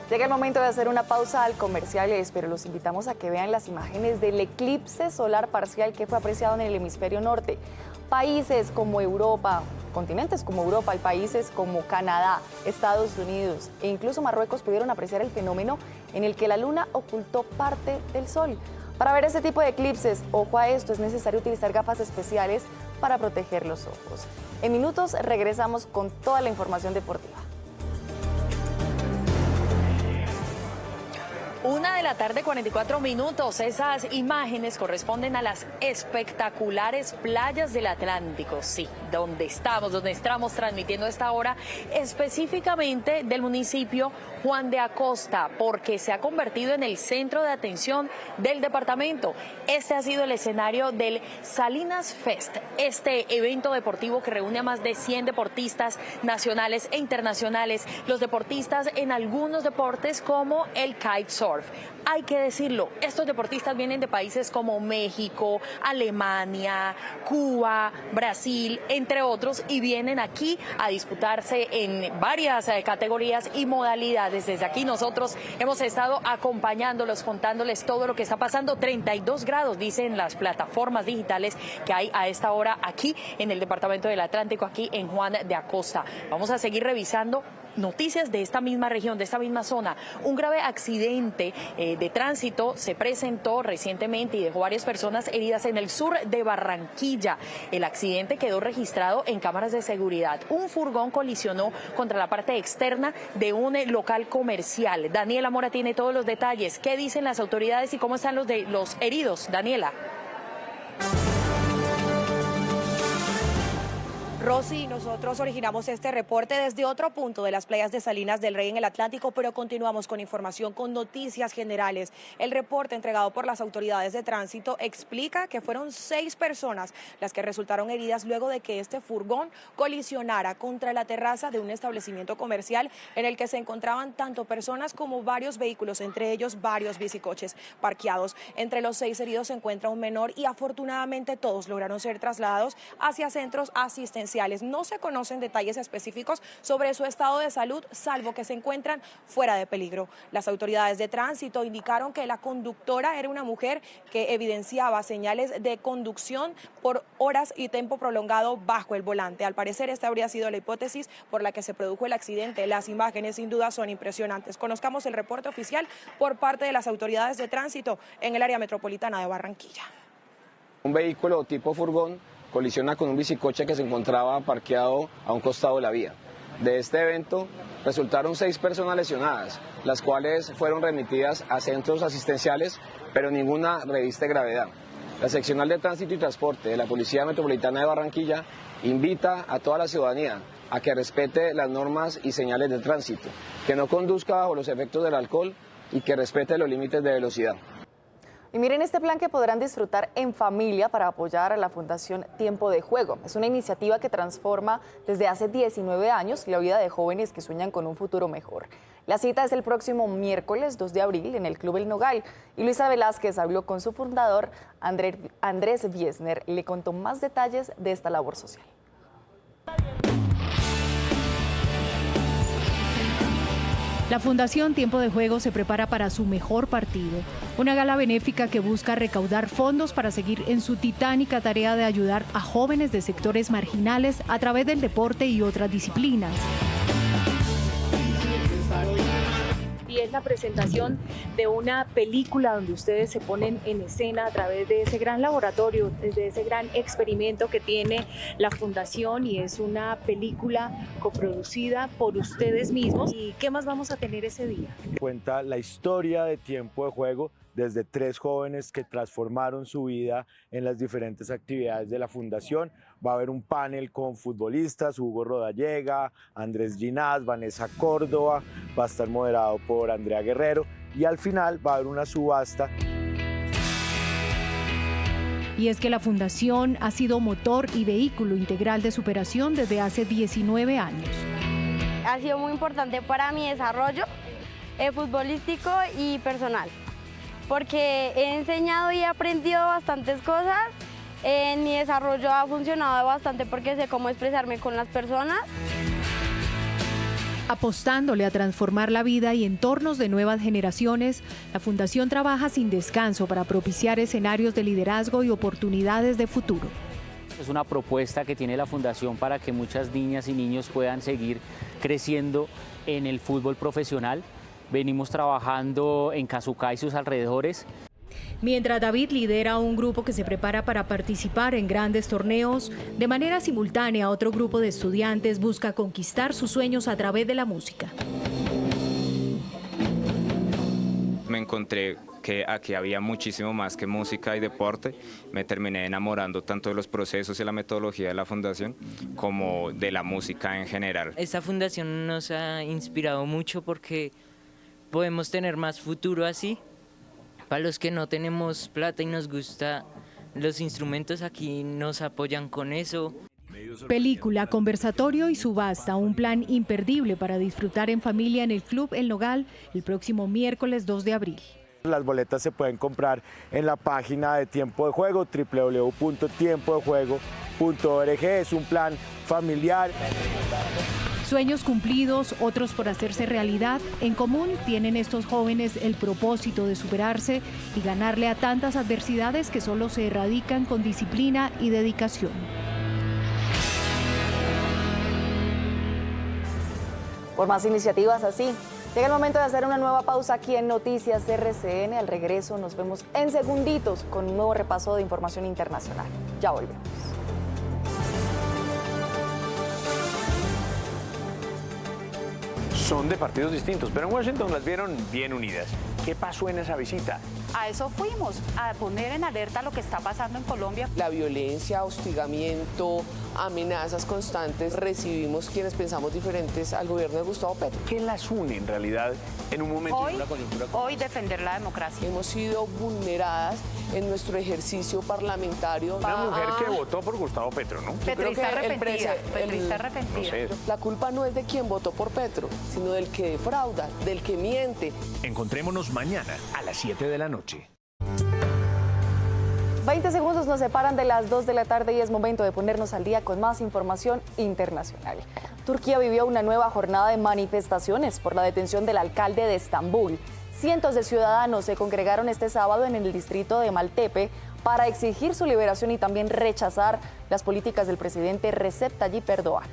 Llega el momento de hacer una pausa al comerciales, pero los invitamos a que vean las imágenes del eclipse solar parcial que fue apreciado en el hemisferio norte. Países como Europa, continentes como Europa y países como Canadá, Estados Unidos e incluso Marruecos pudieron apreciar el fenómeno en el que la luna ocultó parte del sol. Para ver este tipo de eclipses, ojo a esto, es necesario utilizar gafas especiales para proteger los ojos. En minutos regresamos con toda la información deportiva. 1:44 p.m. Esas imágenes corresponden a las espectaculares playas del Atlántico. Sí, donde estamos transmitiendo a esta hora, específicamente del municipio Juan de Acosta, porque se ha convertido en el centro de atención del departamento. Este ha sido el escenario del Salinas Fest, este evento deportivo que reúne a más de 100 deportistas nacionales e internacionales, los deportistas en algunos deportes como el kitesurf. surf. Hay que decirlo, estos deportistas vienen de países como México, Alemania, Cuba, Brasil, entre otros, y vienen aquí a disputarse en varias categorías y modalidades. Desde aquí nosotros hemos estado acompañándolos, contándoles todo lo que está pasando. 32 grados, dicen las plataformas digitales que hay a esta hora aquí en el Departamento del Atlántico, aquí en Juan de Acosta. Vamos a seguir revisando noticias de esta misma región, de esta misma zona. Un grave accidente de tránsito se presentó recientemente y dejó varias personas heridas en el sur de Barranquilla. El accidente quedó registrado en cámaras de seguridad. Un furgón colisionó contra la parte externa de un local comercial. Daniela Mora tiene todos los detalles. ¿Qué dicen las autoridades y cómo están los heridos? Daniela. Rosy, nosotros originamos este reporte desde otro punto de las playas de Salinas del Rey en el Atlántico, pero continuamos con información, con noticias generales. El reporte entregado por las autoridades de tránsito explica que fueron 6 personas las que resultaron heridas luego de que este furgón colisionara contra la terraza de un establecimiento comercial en el que se encontraban tanto personas como varios vehículos, entre ellos varios bicicoches parqueados. Entre los 6 heridos se encuentra un menor y afortunadamente todos lograron ser trasladados hacia centros asistenciales. No se conocen detalles específicos sobre su estado de salud, salvo que se encuentran fuera de peligro. Las autoridades de tránsito indicaron que la conductora era una mujer que evidenciaba señales de conducción por horas y tiempo prolongado bajo el volante. Al parecer, esta habría sido la hipótesis por la que se produjo el accidente. Las imágenes sin duda son impresionantes. Conozcamos el reporte oficial por parte de las autoridades de tránsito en el área metropolitana de Barranquilla. Un vehículo tipo furgón colisiona con un bicicoche que se encontraba parqueado a un costado de la vía. De este evento resultaron 6 personas lesionadas, las cuales fueron remitidas a centros asistenciales, pero ninguna reviste gravedad. La Seccional de Tránsito y Transporte de la Policía Metropolitana de Barranquilla invita a toda la ciudadanía a que respete las normas y señales de tránsito, que no conduzca bajo los efectos del alcohol y que respete los límites de velocidad. Y miren este plan que podrán disfrutar en familia para apoyar a la Fundación Tiempo de Juego. Es una iniciativa que transforma desde hace 19 años la vida de jóvenes que sueñan con un futuro mejor. La cita es el próximo miércoles 2 de abril en el Club El Nogal. Y Luisa Velázquez habló con su fundador, Andrés Wiesner, y le contó más detalles de esta labor social. La Fundación Tiempo de Juego se prepara para su mejor partido, una gala benéfica que busca recaudar fondos para seguir en su titánica tarea de ayudar a jóvenes de sectores marginales a través del deporte y otras disciplinas. Y es la presentación de una película donde ustedes se ponen en escena a través de ese gran laboratorio, de ese gran experimento que tiene la Fundación, y es una película coproducida por ustedes mismos. ¿Y qué más vamos a tener ese día? Cuenta la historia de Tiempo de Juego desde 3 jóvenes que transformaron su vida en las diferentes actividades de la Fundación. Va a haber un panel con futbolistas, Hugo Rodallega, Andrés Ginás, Vanessa Córdoba, va a estar moderado por Andrea Guerrero y al final va a haber una subasta. Y es que la Fundación ha sido motor y vehículo integral de superación desde hace 19 años. Ha sido muy importante para mi desarrollo futbolístico y personal, porque he enseñado y he aprendido bastantes cosas. En mi desarrollo ha funcionado bastante porque sé cómo expresarme con las personas. Apostándole a transformar la vida y entornos de nuevas generaciones, la Fundación trabaja sin descanso para propiciar escenarios de liderazgo y oportunidades de futuro. Es una propuesta que tiene la Fundación para que muchas niñas y niños puedan seguir creciendo en el fútbol profesional. Venimos trabajando en Casucá y sus alrededores. Mientras David lidera un grupo que se prepara para participar en grandes torneos, de manera simultánea otro grupo de estudiantes busca conquistar sus sueños a través de la música. Me encontré que aquí había muchísimo más que música y deporte. Me terminé enamorando tanto de los procesos y la metodología de la Fundación como de la música en general. Esta fundación nos ha inspirado mucho porque podemos tener más futuro así. Para los que no tenemos plata y nos gusta los instrumentos, aquí nos apoyan con eso. Película, conversatorio y subasta, un plan imperdible para disfrutar en familia en el Club El Nogal el próximo miércoles 2 de abril. Las boletas se pueden comprar en la página de Tiempo de Juego, www.tiempodejuego.org. Es un plan familiar. Sueños cumplidos, otros por hacerse realidad. En común tienen estos jóvenes el propósito de superarse y ganarle a tantas adversidades que solo se erradican con disciplina y dedicación. Por más iniciativas así, llega el momento de hacer una nueva pausa aquí en Noticias RCN. Al regreso nos vemos en segunditos con un nuevo repaso de información internacional. Ya volvemos. Son de partidos distintos, pero en Washington las vieron bien unidas. ¿Qué pasó en esa visita? A eso fuimos, a poner en alerta lo que está pasando en Colombia. La violencia, hostigamiento, amenazas constantes, recibimos quienes pensamos diferentes al gobierno de Gustavo Petro. ¿Qué las une en realidad en un momento Hoy, de una coyuntura? Hoy defender la democracia. Hemos sido vulneradas en nuestro ejercicio parlamentario. Una mujer que votó por Gustavo Petro, ¿no? Petrista arrepentida. No sé. La culpa no es de quien votó por Petro, sino del que defrauda, del que miente. Encontrémonos mañana a las 7 de la noche. 20 segundos nos separan de las 2 de la tarde y es momento de ponernos al día con más información internacional. Turquía vivió una nueva jornada de manifestaciones por la detención del alcalde de Estambul. Cientos de ciudadanos se congregaron este sábado en el distrito de Maltepe para exigir su liberación y también rechazar las políticas del presidente Recep Tayyip Erdogan.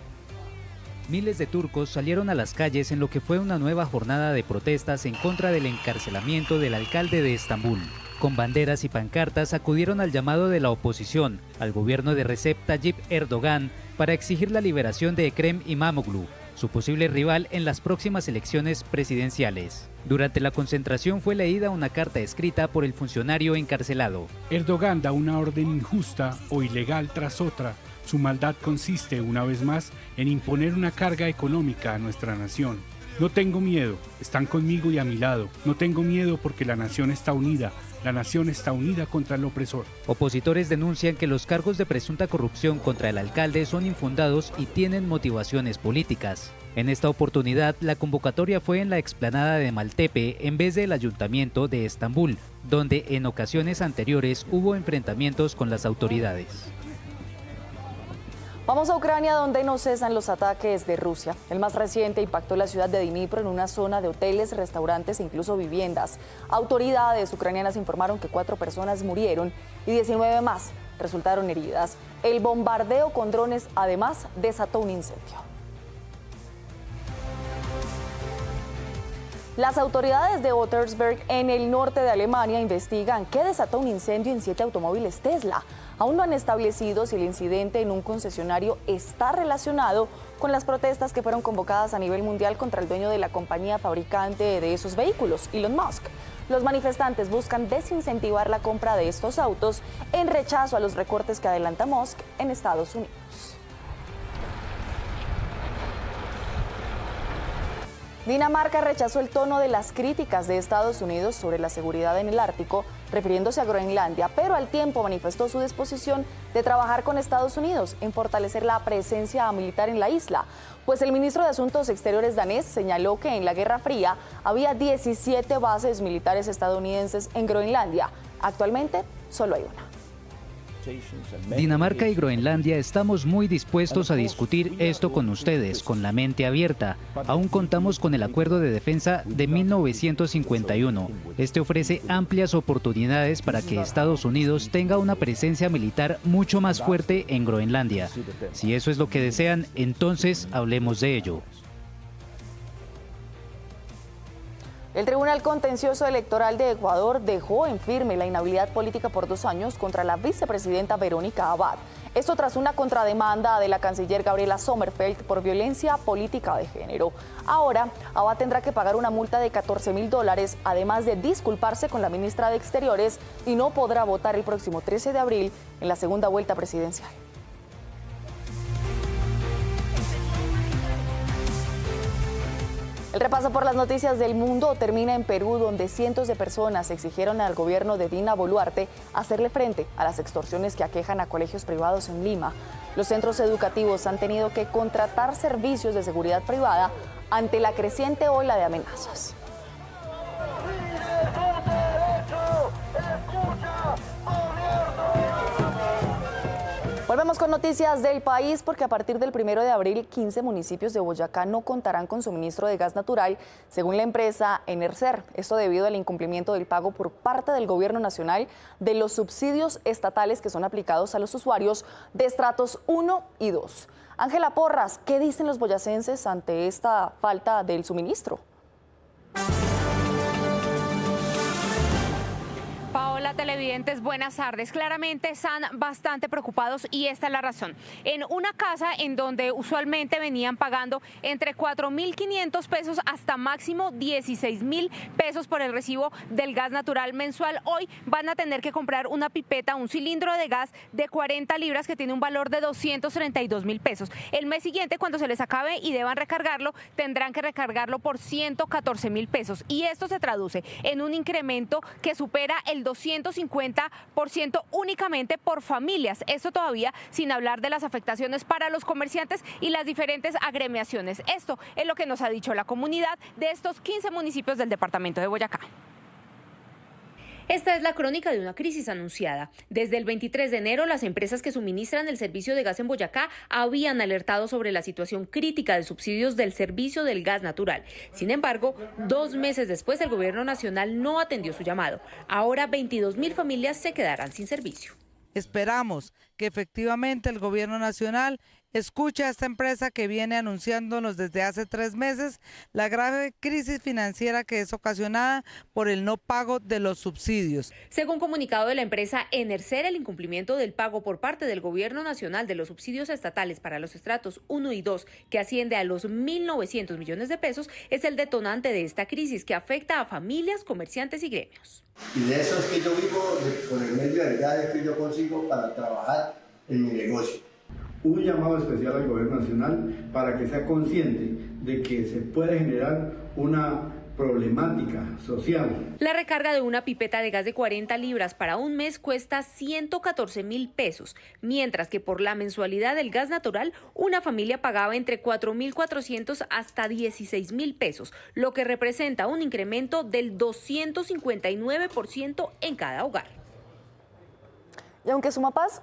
Miles de turcos salieron a las calles en lo que fue una nueva jornada de protestas en contra del encarcelamiento del alcalde de Estambul. Con banderas y pancartas acudieron al llamado de la oposición al gobierno de Recep Tayyip Erdogan para exigir la liberación de Ekrem İmamoğlu, su posible rival en las próximas elecciones presidenciales. Durante la concentración fue leída una carta escrita por el funcionario encarcelado. Erdogan da una orden injusta o ilegal tras otra. Su maldad consiste, una vez más, en imponer una carga económica a nuestra nación. No tengo miedo, están conmigo y a mi lado. No tengo miedo porque la nación está unida. La nación está unida contra el opresor. Opositores denuncian que los cargos de presunta corrupción contra el alcalde son infundados y tienen motivaciones políticas. En esta oportunidad, la convocatoria fue en la explanada de Maltepe en vez del ayuntamiento de Estambul, donde en ocasiones anteriores hubo enfrentamientos con las autoridades. Vamos a Ucrania, donde no cesan los ataques de Rusia. El más reciente impactó la ciudad de Dnipro en una zona de hoteles, restaurantes e incluso viviendas. Autoridades ucranianas informaron que 4 personas murieron y 19 más resultaron heridas. El bombardeo con drones además desató un incendio. Las autoridades de Ottersberg, en el norte de Alemania, investigan qué desató un incendio en 7 automóviles Tesla. Aún no han establecido si el incidente en un concesionario está relacionado con las protestas que fueron convocadas a nivel mundial contra el dueño de la compañía fabricante de esos vehículos, Elon Musk. Los manifestantes buscan desincentivar la compra de estos autos en rechazo a los recortes que adelanta Musk en Estados Unidos. Dinamarca rechazó el tono de las críticas de Estados Unidos sobre la seguridad en el Ártico, refiriéndose a Groenlandia, pero al tiempo manifestó su disposición de trabajar con Estados Unidos en fortalecer la presencia militar en la isla, pues el ministro de Asuntos Exteriores danés señaló que en la Guerra Fría había 17 bases militares estadounidenses en Groenlandia. Actualmente solo hay una. Dinamarca y Groenlandia estamos muy dispuestos a discutir esto con ustedes, con la mente abierta. Aún contamos con el Acuerdo de Defensa de 1951. Este ofrece amplias oportunidades para que Estados Unidos tenga una presencia militar mucho más fuerte en Groenlandia. Si eso es lo que desean, entonces hablemos de ello. El Tribunal Contencioso Electoral de Ecuador dejó en firme la inhabilidad política por 2 años contra la vicepresidenta Verónica Abad. Esto tras una contrademanda de la canciller Gabriela Sommerfeld por violencia política de género. Ahora, Abad tendrá que pagar una multa de $14.000, además de disculparse con la ministra de Exteriores, y no podrá votar el próximo 13 de abril en la segunda vuelta presidencial. El repaso por las noticias del mundo termina en Perú, donde cientos de personas exigieron al gobierno de Dina Boluarte hacerle frente a las extorsiones que aquejan a colegios privados en Lima. Los centros educativos han tenido que contratar servicios de seguridad privada ante la creciente ola de amenazas. Volvemos con noticias del país porque a partir del 1 de abril 15 municipios de Boyacá no contarán con suministro de gas natural, según la empresa Enercer. Esto debido al incumplimiento del pago por parte del gobierno nacional de los subsidios estatales que son aplicados a los usuarios de estratos 1 y 2. Ángela Porras, ¿qué dicen los boyacenses ante esta falta del suministro? Paola, televidentes, buenas tardes. Claramente están bastante preocupados y esta es la razón. En una casa en donde usualmente venían pagando entre 4.500 pesos hasta máximo 16.000 pesos por el recibo del gas natural mensual, hoy van a tener que comprar una pipeta, un cilindro de gas de 40 libras que tiene un valor de 232.000 pesos. El mes siguiente, cuando se les acabe y deban recargarlo, tendrán que recargarlo por 114.000 pesos. Y esto se traduce en un incremento que supera el 250% únicamente por familias. Esto todavía sin hablar de las afectaciones para los comerciantes y las diferentes agremiaciones. Esto es lo que nos ha dicho la comunidad de estos 15 municipios del departamento de Boyacá. Esta es la crónica de una crisis anunciada. Desde el 23 de enero, las empresas que suministran el servicio de gas en Boyacá habían alertado sobre la situación crítica de subsidios del servicio del gas natural. Sin embargo, 2 meses después, el gobierno nacional no atendió su llamado. Ahora 22.000 familias se quedarán sin servicio. Esperamos que efectivamente el gobierno nacional escuche a esta empresa que viene anunciándonos desde hace 3 meses la grave crisis financiera que es ocasionada por el no pago de los subsidios. Según comunicado de la empresa Enercer, el incumplimiento del pago por parte del gobierno nacional de los subsidios estatales para los estratos 1 y 2, que asciende a los 1.900 millones de pesos, es el detonante de esta crisis que afecta a familias, comerciantes y gremios. Y de eso es que yo vivo, por el medio del gas que yo consigo para trabajar en mi negocio. Un llamado especial al gobierno nacional para que sea consciente de que se puede generar una problemática social. La recarga de una pipeta de gas de 40 libras para un mes cuesta 114.000 pesos, mientras que por la mensualidad del gas natural una familia pagaba entre 4.400 hasta 16.000 pesos, lo que representa un incremento del 259% en cada hogar. Y aunque Sumapaz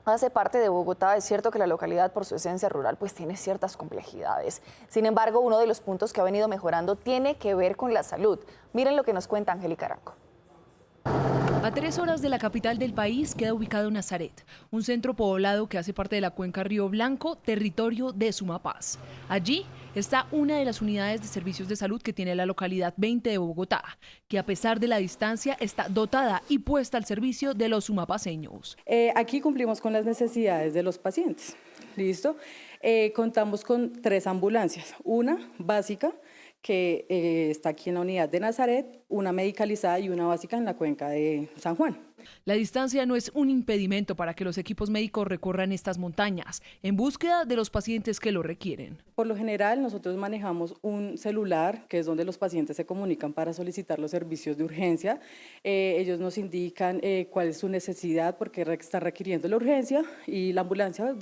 hace parte de Bogotá, es cierto que la localidad, por su esencia rural, pues tiene ciertas complejidades. Sin embargo, uno de los puntos que ha venido mejorando tiene que ver con la salud. Miren lo que nos cuenta Angélica Arango. A 3 horas de la capital del país queda ubicado Nazaret, un centro poblado que hace parte de la cuenca Río Blanco, territorio de Sumapaz. Allí está una de las unidades de servicios de salud que tiene la localidad 20 de Bogotá, que a pesar de la distancia está dotada y puesta al servicio de los sumapaceños. Aquí cumplimos con las necesidades de los pacientes, ¿listo? Contamos con 3 ambulancias, una básica, que está aquí en la unidad de Nazaret, una medicalizada y una básica en la cuenca de San Juan. La distancia no es un impedimento para que los equipos médicos recorran estas montañas en búsqueda de los pacientes que lo requieren. Por lo general, nosotros manejamos un celular, que es donde los pacientes se comunican para solicitar los servicios de urgencia. Ellos nos indican cuál es su necesidad, porque está requiriendo la urgencia y la ambulancia,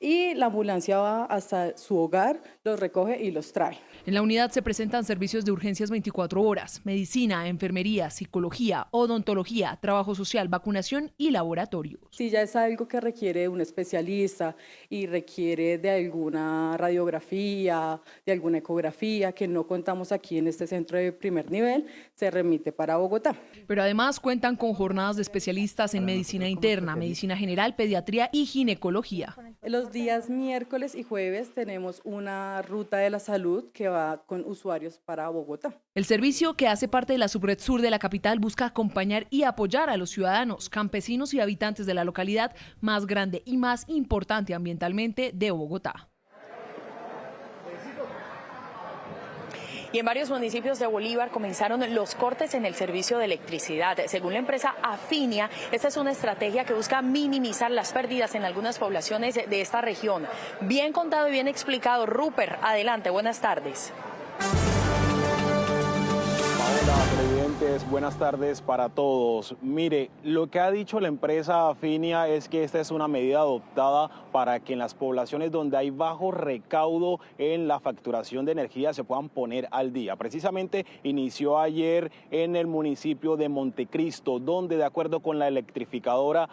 y la ambulancia va hasta su hogar, los recoge y los trae. En la unidad se presentan servicios de urgencias 24 horas, medicina, enfermería, psicología, odontología, trabajo social, vacunación y laboratorios. Si ya es algo que requiere un especialista y requiere de alguna radiografía, de alguna ecografía, que no contamos aquí en este centro de primer nivel, se remite para Bogotá. Pero además cuentan con jornadas de especialistas en medicina interna, medicina general, pediatría y ginecología. Los días miércoles y jueves tenemos una ruta de la salud que va con usuarios para Bogotá. El servicio, que hace parte de la subred sur de la capital, busca acompañar y apoyar a los ciudadanos, campesinos y habitantes de la localidad más grande y más importante ambientalmente de Bogotá. Y en varios municipios de Bolívar comenzaron los cortes en el servicio de electricidad. Según la empresa Afinia, esta es una estrategia que busca minimizar las pérdidas en algunas poblaciones de esta región. Bien contado y bien explicado. Rupert, adelante, buenas tardes. tardes, para todos. Mire, lo que ha dicho la empresa Afinia es que esta es una medida adoptada para que en las poblaciones donde hay bajo recaudo en la facturación de energía se puedan poner al día. Precisamente inició ayer en el municipio de Montecristo, donde de acuerdo con la electrificadora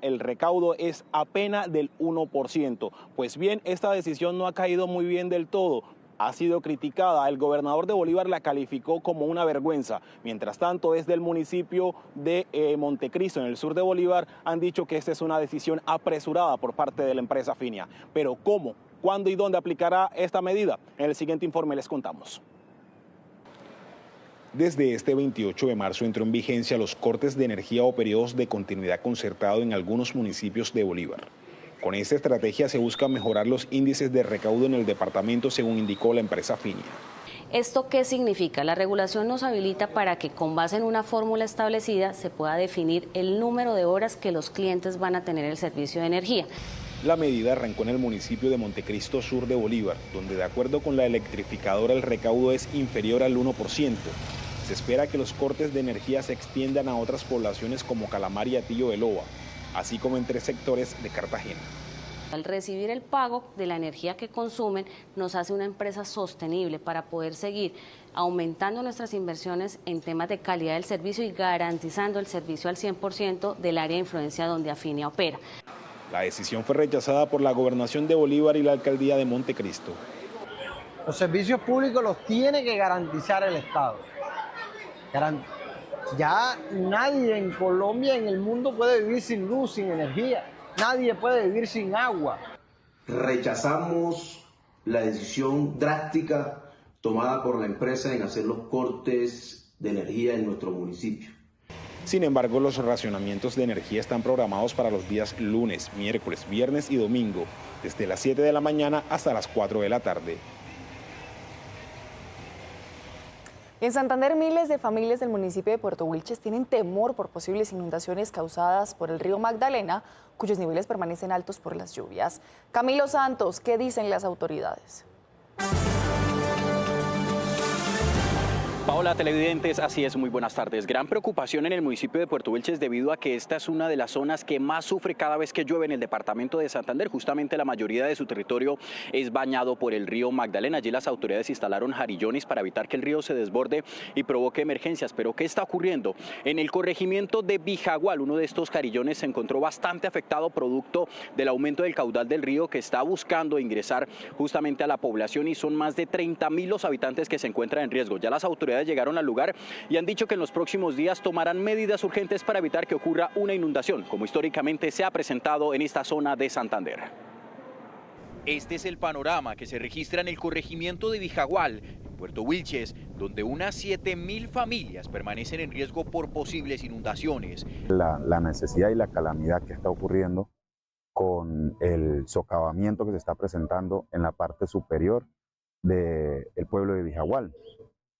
el recaudo es apenas del 1%. Pues bien, esta decisión no ha caído muy bien del todo. Ha sido criticada. El gobernador de Bolívar la calificó como una vergüenza. Mientras tanto, desde el municipio de Montecristo, en el sur de Bolívar, han dicho que esta es una decisión apresurada por parte de la empresa Afinia. Pero ¿cómo, cuándo y dónde aplicará esta medida? En el siguiente informe les contamos. Desde este 28 de marzo entró en vigencia los cortes de energía o periodos de continuidad concertado en algunos municipios de Bolívar. Con esta estrategia se busca mejorar los índices de recaudo en el departamento, según indicó la empresa Afinia. ¿Esto qué significa? La regulación nos habilita para que con base en una fórmula establecida se pueda definir el número de horas que los clientes van a tener el servicio de energía. La medida arrancó en el municipio de Montecristo, sur de Bolívar, donde de acuerdo con la electrificadora el recaudo es inferior al 1%. Se espera que los cortes de energía se extiendan a otras poblaciones como Calamar y Atillo de Loba, así como en 3 sectores de Cartagena. Al recibir el pago de la energía que consumen, nos hace una empresa sostenible para poder seguir aumentando nuestras inversiones en temas de calidad del servicio y garantizando el servicio al 100% del área de influencia donde Afinia opera. La decisión fue rechazada por la Gobernación de Bolívar y la Alcaldía de Montecristo. Los servicios públicos los tiene que garantizar el Estado. Ya nadie en Colombia, en el mundo, puede vivir sin luz, sin energía. Nadie puede vivir sin agua. Rechazamos la decisión drástica tomada por la empresa en hacer los cortes de energía en nuestro municipio. Sin embargo, los racionamientos de energía están programados para los días lunes, miércoles, viernes y domingo, desde las 7 de la mañana hasta las 4 de la tarde. En Santander, miles de familias del municipio de Puerto Wilches tienen temor por posibles inundaciones causadas por el río Magdalena, cuyos niveles permanecen altos por las lluvias. Camilo Santos, ¿qué dicen las autoridades? Paola, televidentes, así es, muy buenas tardes. Gran preocupación en el municipio de Puerto Wilches debido a que esta es una de las zonas que más sufre cada vez que llueve en el departamento de Santander. Justamente la mayoría de su territorio es bañado por el río Magdalena. Allí las autoridades instalaron jarillones para evitar que el río se desborde y provoque emergencias. Pero ¿qué está ocurriendo? En el corregimiento de Vijagual, uno de estos jarillones se encontró bastante afectado producto del aumento del caudal del río que está buscando ingresar justamente a la población, y son más de 30.000 los habitantes que se encuentran en riesgo. Ya las autoridades llegaron al lugar y han dicho que en los próximos días tomarán medidas urgentes para evitar que ocurra una inundación, como históricamente se ha presentado en esta zona de Santander. Este es el panorama que se registra en el corregimiento de Vijagual, en Puerto Wilches, donde unas 7.000 familias permanecen en riesgo por posibles inundaciones. La necesidad y la calamidad que está ocurriendo con el socavamiento que se está presentando en la parte superior del pueblo de Vijagual,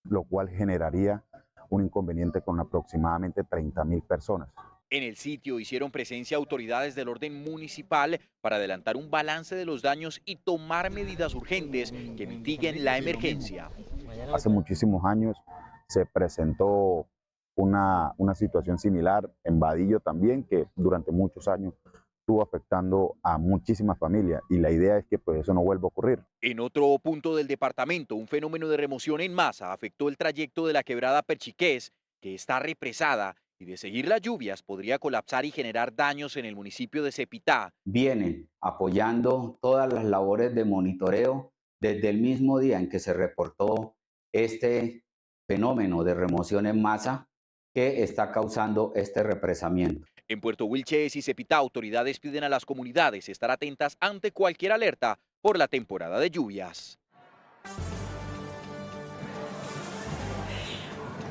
lo cual generaría un inconveniente con aproximadamente 30.000 personas. En el sitio hicieron presencia autoridades del orden municipal para adelantar un balance de los daños y tomar medidas urgentes que mitiguen la emergencia. Hace muchísimos años se presentó una situación similar en Vadillo también, que durante muchos años estuvo afectando a muchísimas familias, y la idea es que pues eso no vuelva a ocurrir. En otro punto del departamento, un fenómeno de remoción en masa afectó el trayecto de la quebrada Perchiqués, que está represada, y de seguir las lluvias podría colapsar y generar daños en el municipio de Cepitá. Vienen apoyando todas las labores de monitoreo desde el mismo día en que se reportó este fenómeno de remoción en masa que está causando este represamiento. En Puerto Wilches y Cepitá, autoridades piden a las comunidades estar atentas ante cualquier alerta por la temporada de lluvias.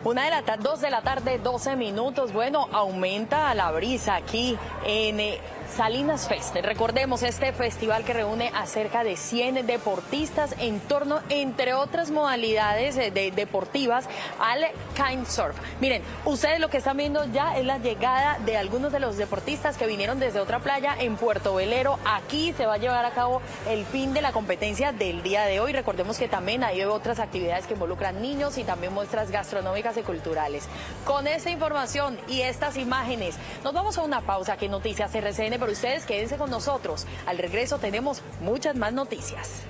2 de la tarde, 12 minutos. Bueno, aumenta la brisa aquí en Salinas Fest. Recordemos este festival que reúne a cerca de 100 deportistas en torno, entre otras modalidades deportivas, al kitesurf. Miren, ustedes lo que están viendo ya es la llegada de algunos de los deportistas que vinieron desde otra playa en Puerto Velero. Aquí se va a llevar a cabo el fin de la competencia del día de hoy. Recordemos que también hay otras actividades que involucran niños y también muestras gastronómicas gastronómicas y culturales. Con esta información y estas imágenes, nos vamos a una pausa aquí en Noticias RCN, pero ustedes quédense con nosotros. Al regreso tenemos muchas más noticias.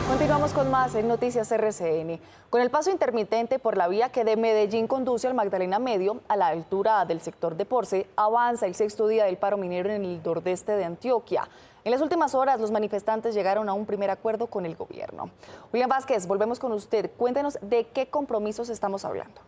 Continuamos con más en Noticias RCN. Con el paso intermitente por la vía que de Medellín conduce al Magdalena Medio, a la altura del sector de Porce, avanza el 6º día del paro minero en el nordeste de Antioquia. En las últimas horas, los manifestantes llegaron a un primer acuerdo con el gobierno. William Vázquez, volvemos con usted. Cuéntenos de qué compromisos estamos hablando.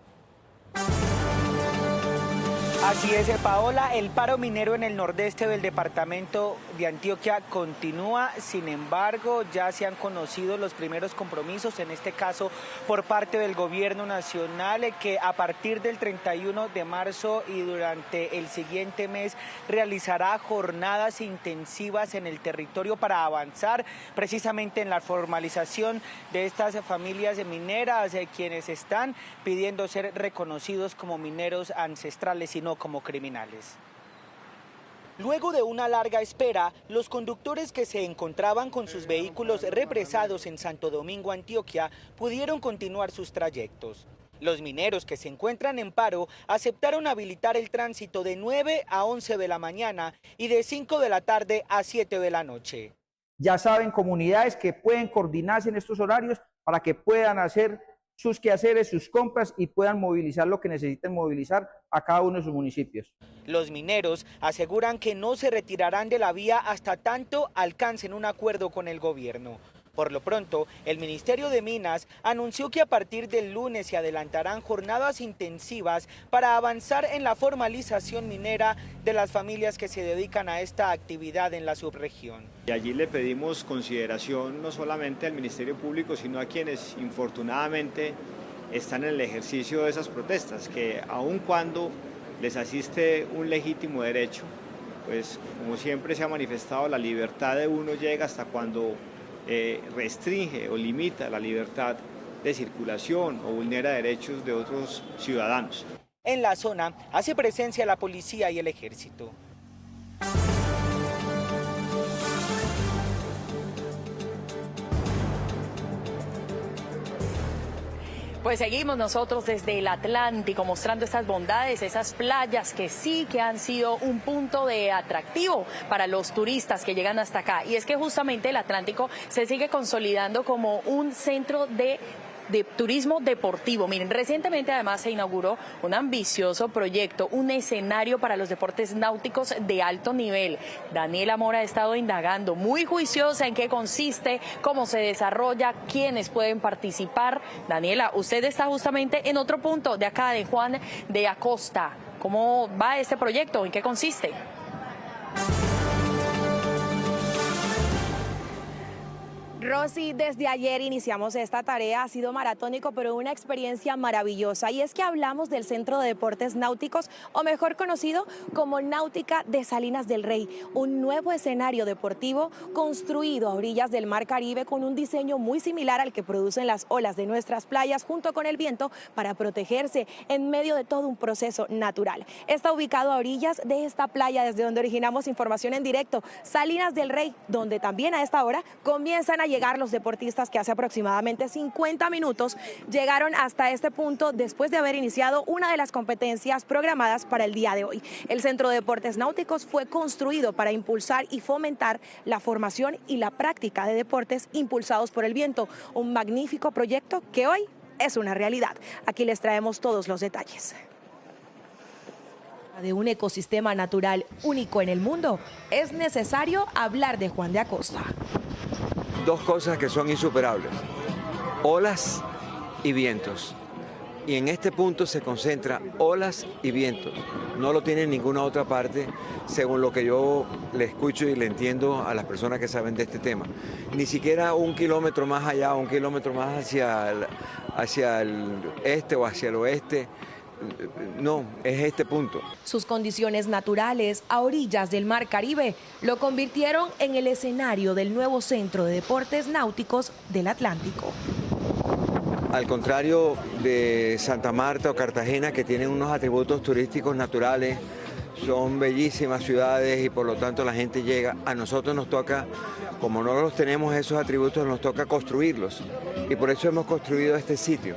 Así es, Paola, el paro minero en el nordeste del departamento de Antioquia continúa. Sin embargo, ya se han conocido los primeros compromisos, en este caso por parte del gobierno nacional, que a partir del 31 de marzo y durante el siguiente mes realizará jornadas intensivas en el territorio para avanzar precisamente en la formalización de estas familias mineras, quienes están pidiendo ser reconocidos como mineros ancestrales y no como criminales. Luego de una larga espera, los conductores que se encontraban con sus vehículos represados en Santo Domingo, Antioquia, pudieron continuar sus trayectos. Los mineros que se encuentran en paro aceptaron habilitar el tránsito de 9 a 11 de la mañana y de 5 de la tarde a 7 de la noche. Ya saben, comunidades que pueden coordinarse en estos horarios para que puedan hacer sus quehaceres, sus compras y puedan movilizar lo que necesiten movilizar a cada uno de sus municipios. Los mineros aseguran que no se retirarán de la vía hasta tanto alcancen un acuerdo con el gobierno. Por lo pronto, el Ministerio de Minas anunció que a partir del lunes se adelantarán jornadas intensivas para avanzar en la formalización minera de las familias que se dedican a esta actividad en la subregión. Y allí le pedimos consideración no solamente al Ministerio Público, sino a quienes infortunadamente están en el ejercicio de esas protestas, que aun cuando les asiste un legítimo derecho, pues como siempre se ha manifestado, la libertad de uno llega hasta cuando restringe o limita la libertad de circulación o vulnera derechos de otros ciudadanos. En la zona hace presencia la policía y el ejército. Pues seguimos nosotros desde el Atlántico mostrando estas bondades, esas playas que sí que han sido un punto de atractivo para los turistas que llegan hasta acá. Y es que justamente el Atlántico se sigue consolidando como un centro de turismo deportivo. Miren, recientemente además se inauguró un ambicioso proyecto, un escenario para los deportes náuticos de alto nivel. Daniela Mora ha estado indagando, muy juiciosa en qué consiste, cómo se desarrolla, quiénes pueden participar. Daniela, usted está justamente en otro punto de acá, de Juan de Acosta. ¿Cómo va este proyecto? ¿En qué consiste? Rosy, desde ayer iniciamos esta tarea, ha sido maratónico, pero una experiencia maravillosa. Y es que hablamos del Centro de Deportes Náuticos, o mejor conocido como Náutica de Salinas del Rey, un nuevo escenario deportivo construido a orillas del Mar Caribe con un diseño muy similar al que producen las olas de nuestras playas junto con el viento para protegerse en medio de todo un proceso natural. Está ubicado a orillas de esta playa desde donde originamos información en directo, Salinas del Rey, donde también a esta hora comienzan a llegar los deportistas que hace aproximadamente 50 minutos llegaron hasta este punto después de haber iniciado una de las competencias programadas para el día de hoy. El Centro de Deportes Náuticos fue construido para impulsar y fomentar la formación y la práctica de deportes impulsados por el viento, un magnífico proyecto que hoy es una realidad. Aquí les traemos todos los detalles. De un ecosistema natural único en el mundo, es necesario hablar de Juan de Acosta. Dos cosas que son insuperables, olas y vientos. Y en este punto se concentra olas y vientos. No lo tiene en ninguna otra parte, según lo que yo le escucho y le entiendo a las personas que saben de este tema. Ni siquiera un kilómetro más allá, un kilómetro más hacia el este o hacia el oeste. No, es este punto. Sus condiciones naturales a orillas del Mar Caribe lo convirtieron en el escenario del nuevo Centro de Deportes Náuticos del Atlántico. Al contrario de Santa Marta o Cartagena, que tienen unos atributos turísticos naturales son bellísimas ciudades y por lo tanto la gente llega. A nosotros nos toca, como no los tenemos esos atributos, nos toca construirlos. Y por eso hemos construido este sitio,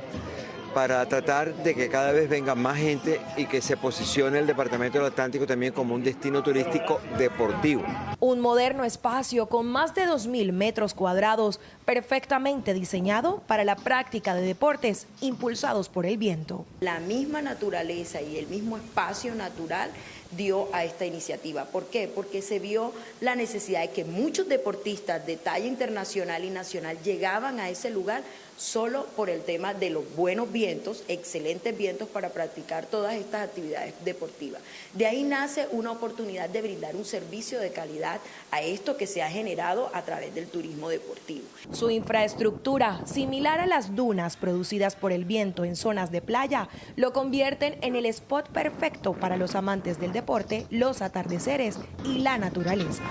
para tratar de que cada vez venga más gente y que se posicione el Departamento del Atlántico también como un destino turístico deportivo. Un moderno espacio con más de 2.000 metros cuadrados, perfectamente diseñado para la práctica de deportes impulsados por el viento. La misma naturaleza y el mismo espacio natural dio a esta iniciativa. ¿Por qué? Porque se vio la necesidad de que muchos deportistas de talla internacional y nacional llegaban a ese lugar solo por el tema de los buenos vientos, excelentes vientos para practicar todas estas actividades deportivas. De ahí nace una oportunidad de brindar un servicio de calidad a esto que se ha generado a través del turismo deportivo. Su infraestructura, similar a las dunas producidas por el viento en zonas de playa, lo convierten en el spot perfecto para los amantes del deporte, los atardeceres y la naturaleza.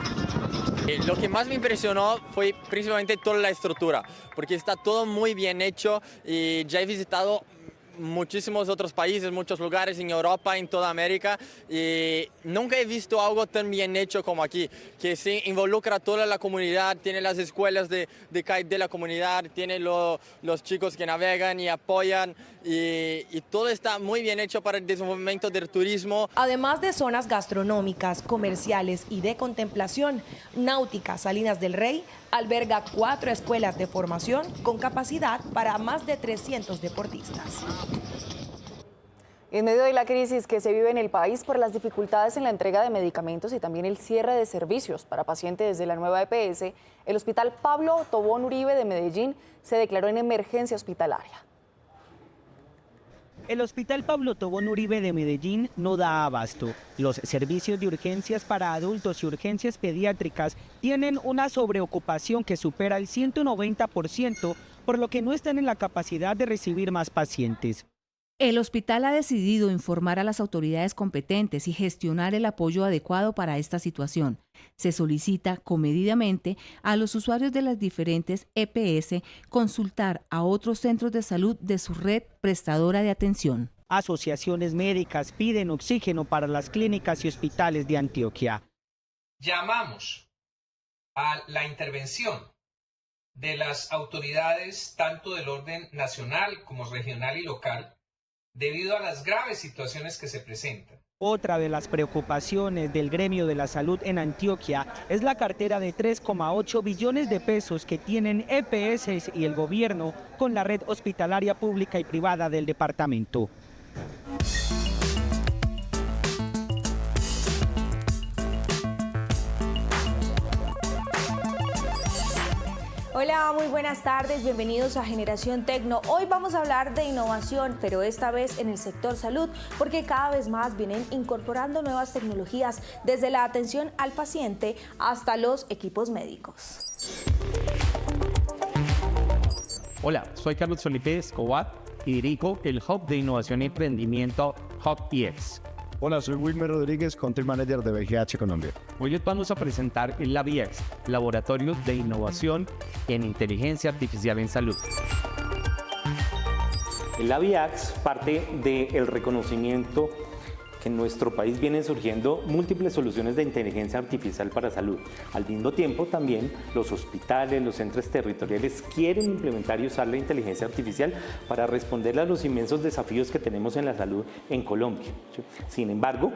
Lo que más me impresionó fue principalmente toda la estructura, porque está todo muy bien hecho y ya he visitado muchísimos otros países, muchos lugares en Europa, en toda América, y nunca he visto algo tan bien hecho como aquí, que se involucra a toda la comunidad, tiene las escuelas de kite de la comunidad, tiene los chicos que navegan y apoyan, y todo está muy bien hecho para el desenvolvimiento del turismo. Además de zonas gastronómicas, comerciales y de contemplación, Náutica Salinas del Rey alberga 4 escuelas de formación con capacidad para más de 300 deportistas. En medio de la crisis que se vive en el país por las dificultades en la entrega de medicamentos y también el cierre de servicios para pacientes de la nueva EPS, el Hospital Pablo Tobón Uribe de Medellín se declaró en emergencia hospitalaria. El Hospital Pablo Tobón Uribe de Medellín no da abasto. Los servicios de urgencias para adultos y urgencias pediátricas tienen una sobreocupación que supera el 190%, por lo que no están en la capacidad de recibir más pacientes. El hospital ha decidido informar a las autoridades competentes y gestionar el apoyo adecuado para esta situación. Se solicita comedidamente a los usuarios de las diferentes EPS consultar a otros centros de salud de su red prestadora de atención. Asociaciones médicas piden oxígeno para las clínicas y hospitales de Antioquia. Llamamos a la intervención de las autoridades tanto del orden nacional como regional y local, debido a las graves situaciones que se presentan. Otra de las preocupaciones del gremio de la salud en Antioquia es la cartera de 3,8 billones de pesos que tienen EPS y el gobierno con la red hospitalaria pública y privada del departamento. Hola, muy buenas tardes, bienvenidos a Generación Tecno. Hoy vamos a hablar de innovación, pero esta vez en el sector salud, porque cada vez más vienen incorporando nuevas tecnologías, desde la atención al paciente hasta los equipos médicos. Hola, soy Carlos Felipe Escobar y dirijo el Hub de Innovación y Emprendimiento Hub EX. Hola, soy Wilmer Rodríguez, Country Manager de BGH Colombia. Hoy les vamos a presentar el LabIX, Laboratorio de Innovación en Inteligencia Artificial en Salud. El LabIX parte del reconocimiento que en nuestro país vienen surgiendo múltiples soluciones de inteligencia artificial para salud. Al mismo tiempo, también los hospitales, los centros territoriales quieren implementar y usar la inteligencia artificial para responder a los inmensos desafíos que tenemos en la salud en Colombia. Sin embargo,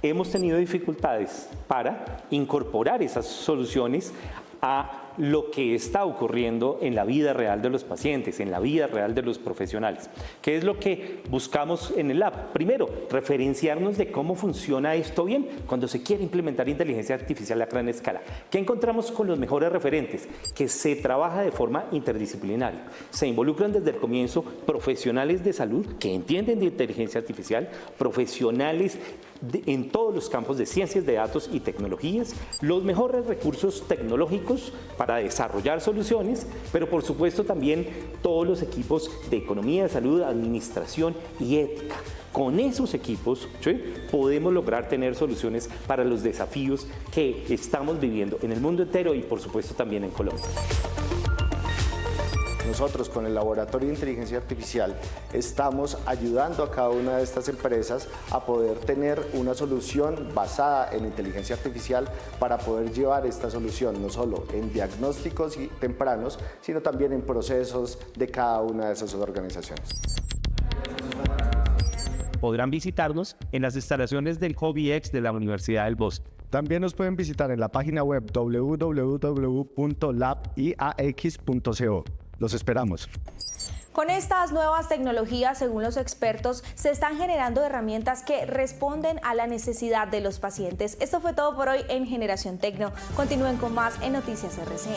hemos tenido dificultades para incorporar esas soluciones a lo que está ocurriendo en la vida real de los pacientes, en la vida real de los profesionales. ¿Qué es lo que buscamos en el lab? Primero, referenciarnos de cómo funciona esto bien cuando se quiere implementar inteligencia artificial a gran escala. ¿Qué encontramos con los mejores referentes? Que se trabaja de forma interdisciplinaria. Se involucran desde el comienzo profesionales de salud que entienden de inteligencia artificial, profesionales en todos los campos de ciencias de datos y tecnologías, los mejores recursos tecnológicos para desarrollar soluciones, pero por supuesto también todos los equipos de economía, de salud, administración y ética. Con esos equipos podemos lograr tener soluciones para los desafíos que estamos viviendo en el mundo entero y por supuesto también en Colombia. Nosotros con el Laboratorio de Inteligencia Artificial estamos ayudando a cada una de estas empresas a poder tener una solución basada en inteligencia artificial para poder llevar esta solución no solo en diagnósticos tempranos, sino también en procesos de cada una de esas organizaciones. Podrán visitarnos en las instalaciones del HobbyX de la Universidad del Bosque. También nos pueden visitar en la página web www.labiax.co. Los esperamos. Con estas nuevas tecnologías, según los expertos, se están generando herramientas que responden a la necesidad de los pacientes. Esto fue todo por hoy en Generación Tecno. Continúen con más en Noticias RCN.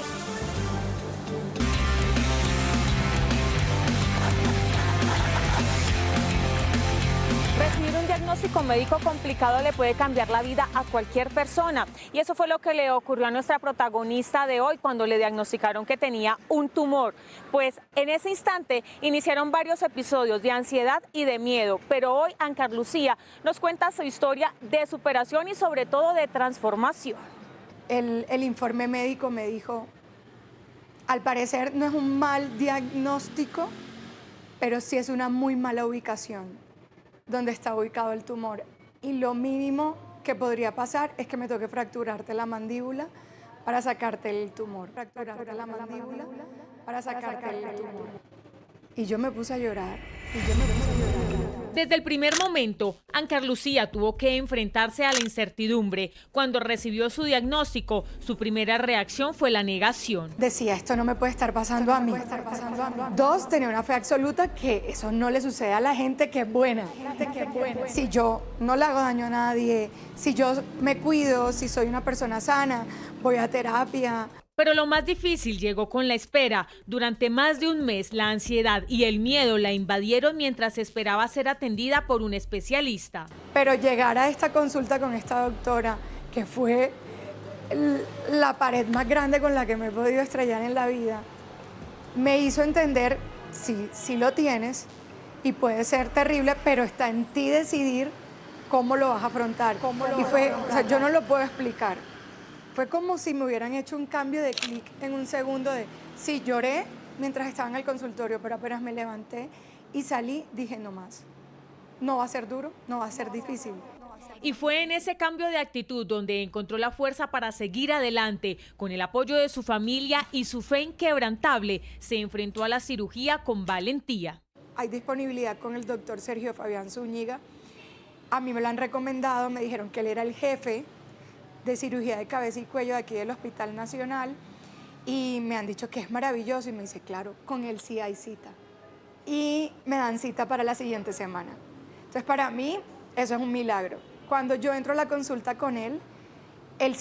Recibir un diagnóstico médico complicado le puede cambiar la vida a cualquier persona. Y eso fue lo que le ocurrió a nuestra protagonista de hoy cuando le diagnosticaron que tenía un tumor. Pues en ese instante iniciaron varios episodios de ansiedad y de miedo. Pero hoy Ancar Lucía nos cuenta su historia de superación y sobre todo de transformación. El informe médico me dijo, al parecer no es un mal diagnóstico, pero sí es una muy mala ubicación donde está ubicado el tumor. Y lo mínimo que podría pasar es que me toque fracturarte la mandíbula para sacarte el tumor. Fracturarte la mandíbula para sacarte el tumor. Y yo me puse a llorar. Desde el primer momento, Ancar Lucía tuvo que enfrentarse a la incertidumbre. Cuando recibió su diagnóstico, su primera reacción fue la negación. Decía, esto no me puede estar pasando a mí. Dos, tenía una fe absoluta que eso no le sucede a la gente que es buena. Si yo no le hago daño a nadie, si yo me cuido, si soy una persona sana, voy a terapia. Pero lo más difícil llegó con la espera. Durante más de un mes, la ansiedad y el miedo la invadieron mientras esperaba ser atendida por un especialista. Pero llegar a esta consulta con esta doctora, que fue la pared más grande con la que me he podido estrellar en la vida, me hizo entender, sí lo tienes y puede ser terrible, pero está en ti decidir cómo lo vas a afrontar. Yo no lo puedo explicar. Fue como si me hubieran hecho un cambio de clic en un segundo sí, lloré mientras estaba en el consultorio, pero apenas me levanté y salí, dije no más. No va a ser duro, no va a ser difícil. Y fue en ese cambio de actitud donde encontró la fuerza para seguir adelante. Con el apoyo de su familia y su fe inquebrantable, se enfrentó a la cirugía con valentía. Hay disponibilidad con el doctor Sergio Fabián Zúñiga. A mí me lo han recomendado, me dijeron que él era el jefe de cirugía de cabeza y cuello de aquí del Hospital Nacional y me han dicho que es maravilloso y me dice, claro, con él sí hay cita. Y me dan cita para la siguiente semana. Entonces, para mí, eso es un milagro. Cuando yo entro a la consulta con él, él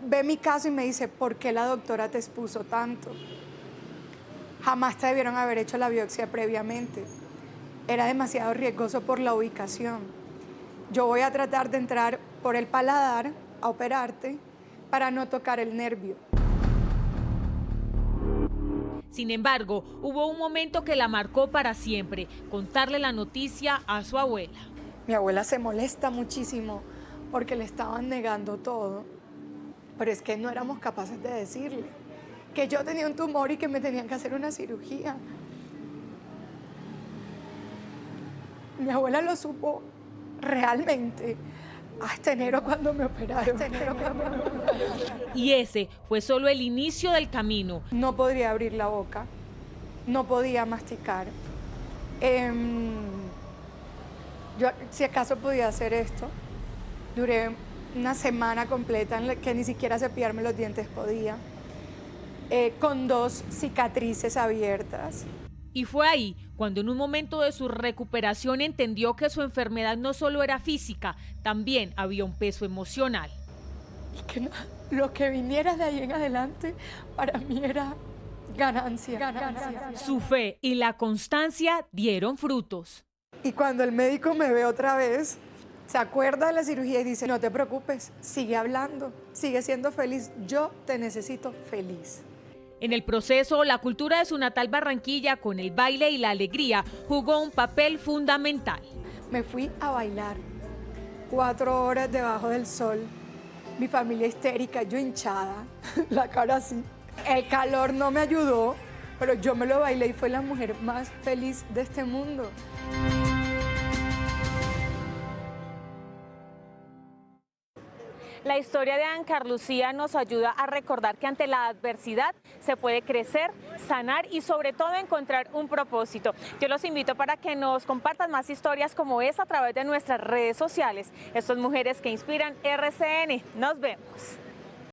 ve mi caso y me dice, ¿por qué la doctora te expuso tanto? Jamás te debieron haber hecho la biopsia previamente. Era demasiado riesgoso por la ubicación. Yo voy a tratar de entrar por el paladar a operarte para no tocar el nervio. Sin embargo, hubo un momento que la marcó para siempre, contarle la noticia a su abuela. Mi abuela se molesta muchísimo porque le estaban negando todo, pero es que no éramos capaces de decirle que yo tenía un tumor y que me tenían que hacer una cirugía. Mi abuela lo supo realmente hasta enero cuando me operaron. Y ese fue solo el inicio del camino. No podría abrir la boca, no podía masticar. Yo, si acaso podía hacer esto, duré una semana completa en la que ni siquiera cepillarme los dientes podía, con 2 cicatrices abiertas. Y fue ahí cuando en un momento de su recuperación entendió que su enfermedad no solo era física, también había un peso emocional. Y que lo que viniera de ahí en adelante para mí era ganancia. Su fe y la constancia dieron frutos. Y cuando el médico me ve otra vez, se acuerda de la cirugía y dice, no te preocupes, sigue hablando, sigue siendo feliz, yo te necesito feliz. En el proceso, la cultura de su natal Barranquilla, con el baile y la alegría, jugó un papel fundamental. Me fui a bailar 4 horas debajo del sol, mi familia histérica, yo hinchada, la cara así. El calor no me ayudó, pero yo me lo bailé y fue la mujer más feliz de este mundo. La historia de Ancar Lucía nos ayuda a recordar que ante la adversidad se puede crecer, sanar y sobre todo encontrar un propósito. Yo los invito para que nos compartan más historias como esa a través de nuestras redes sociales. Estas mujeres que inspiran RCN. Nos vemos.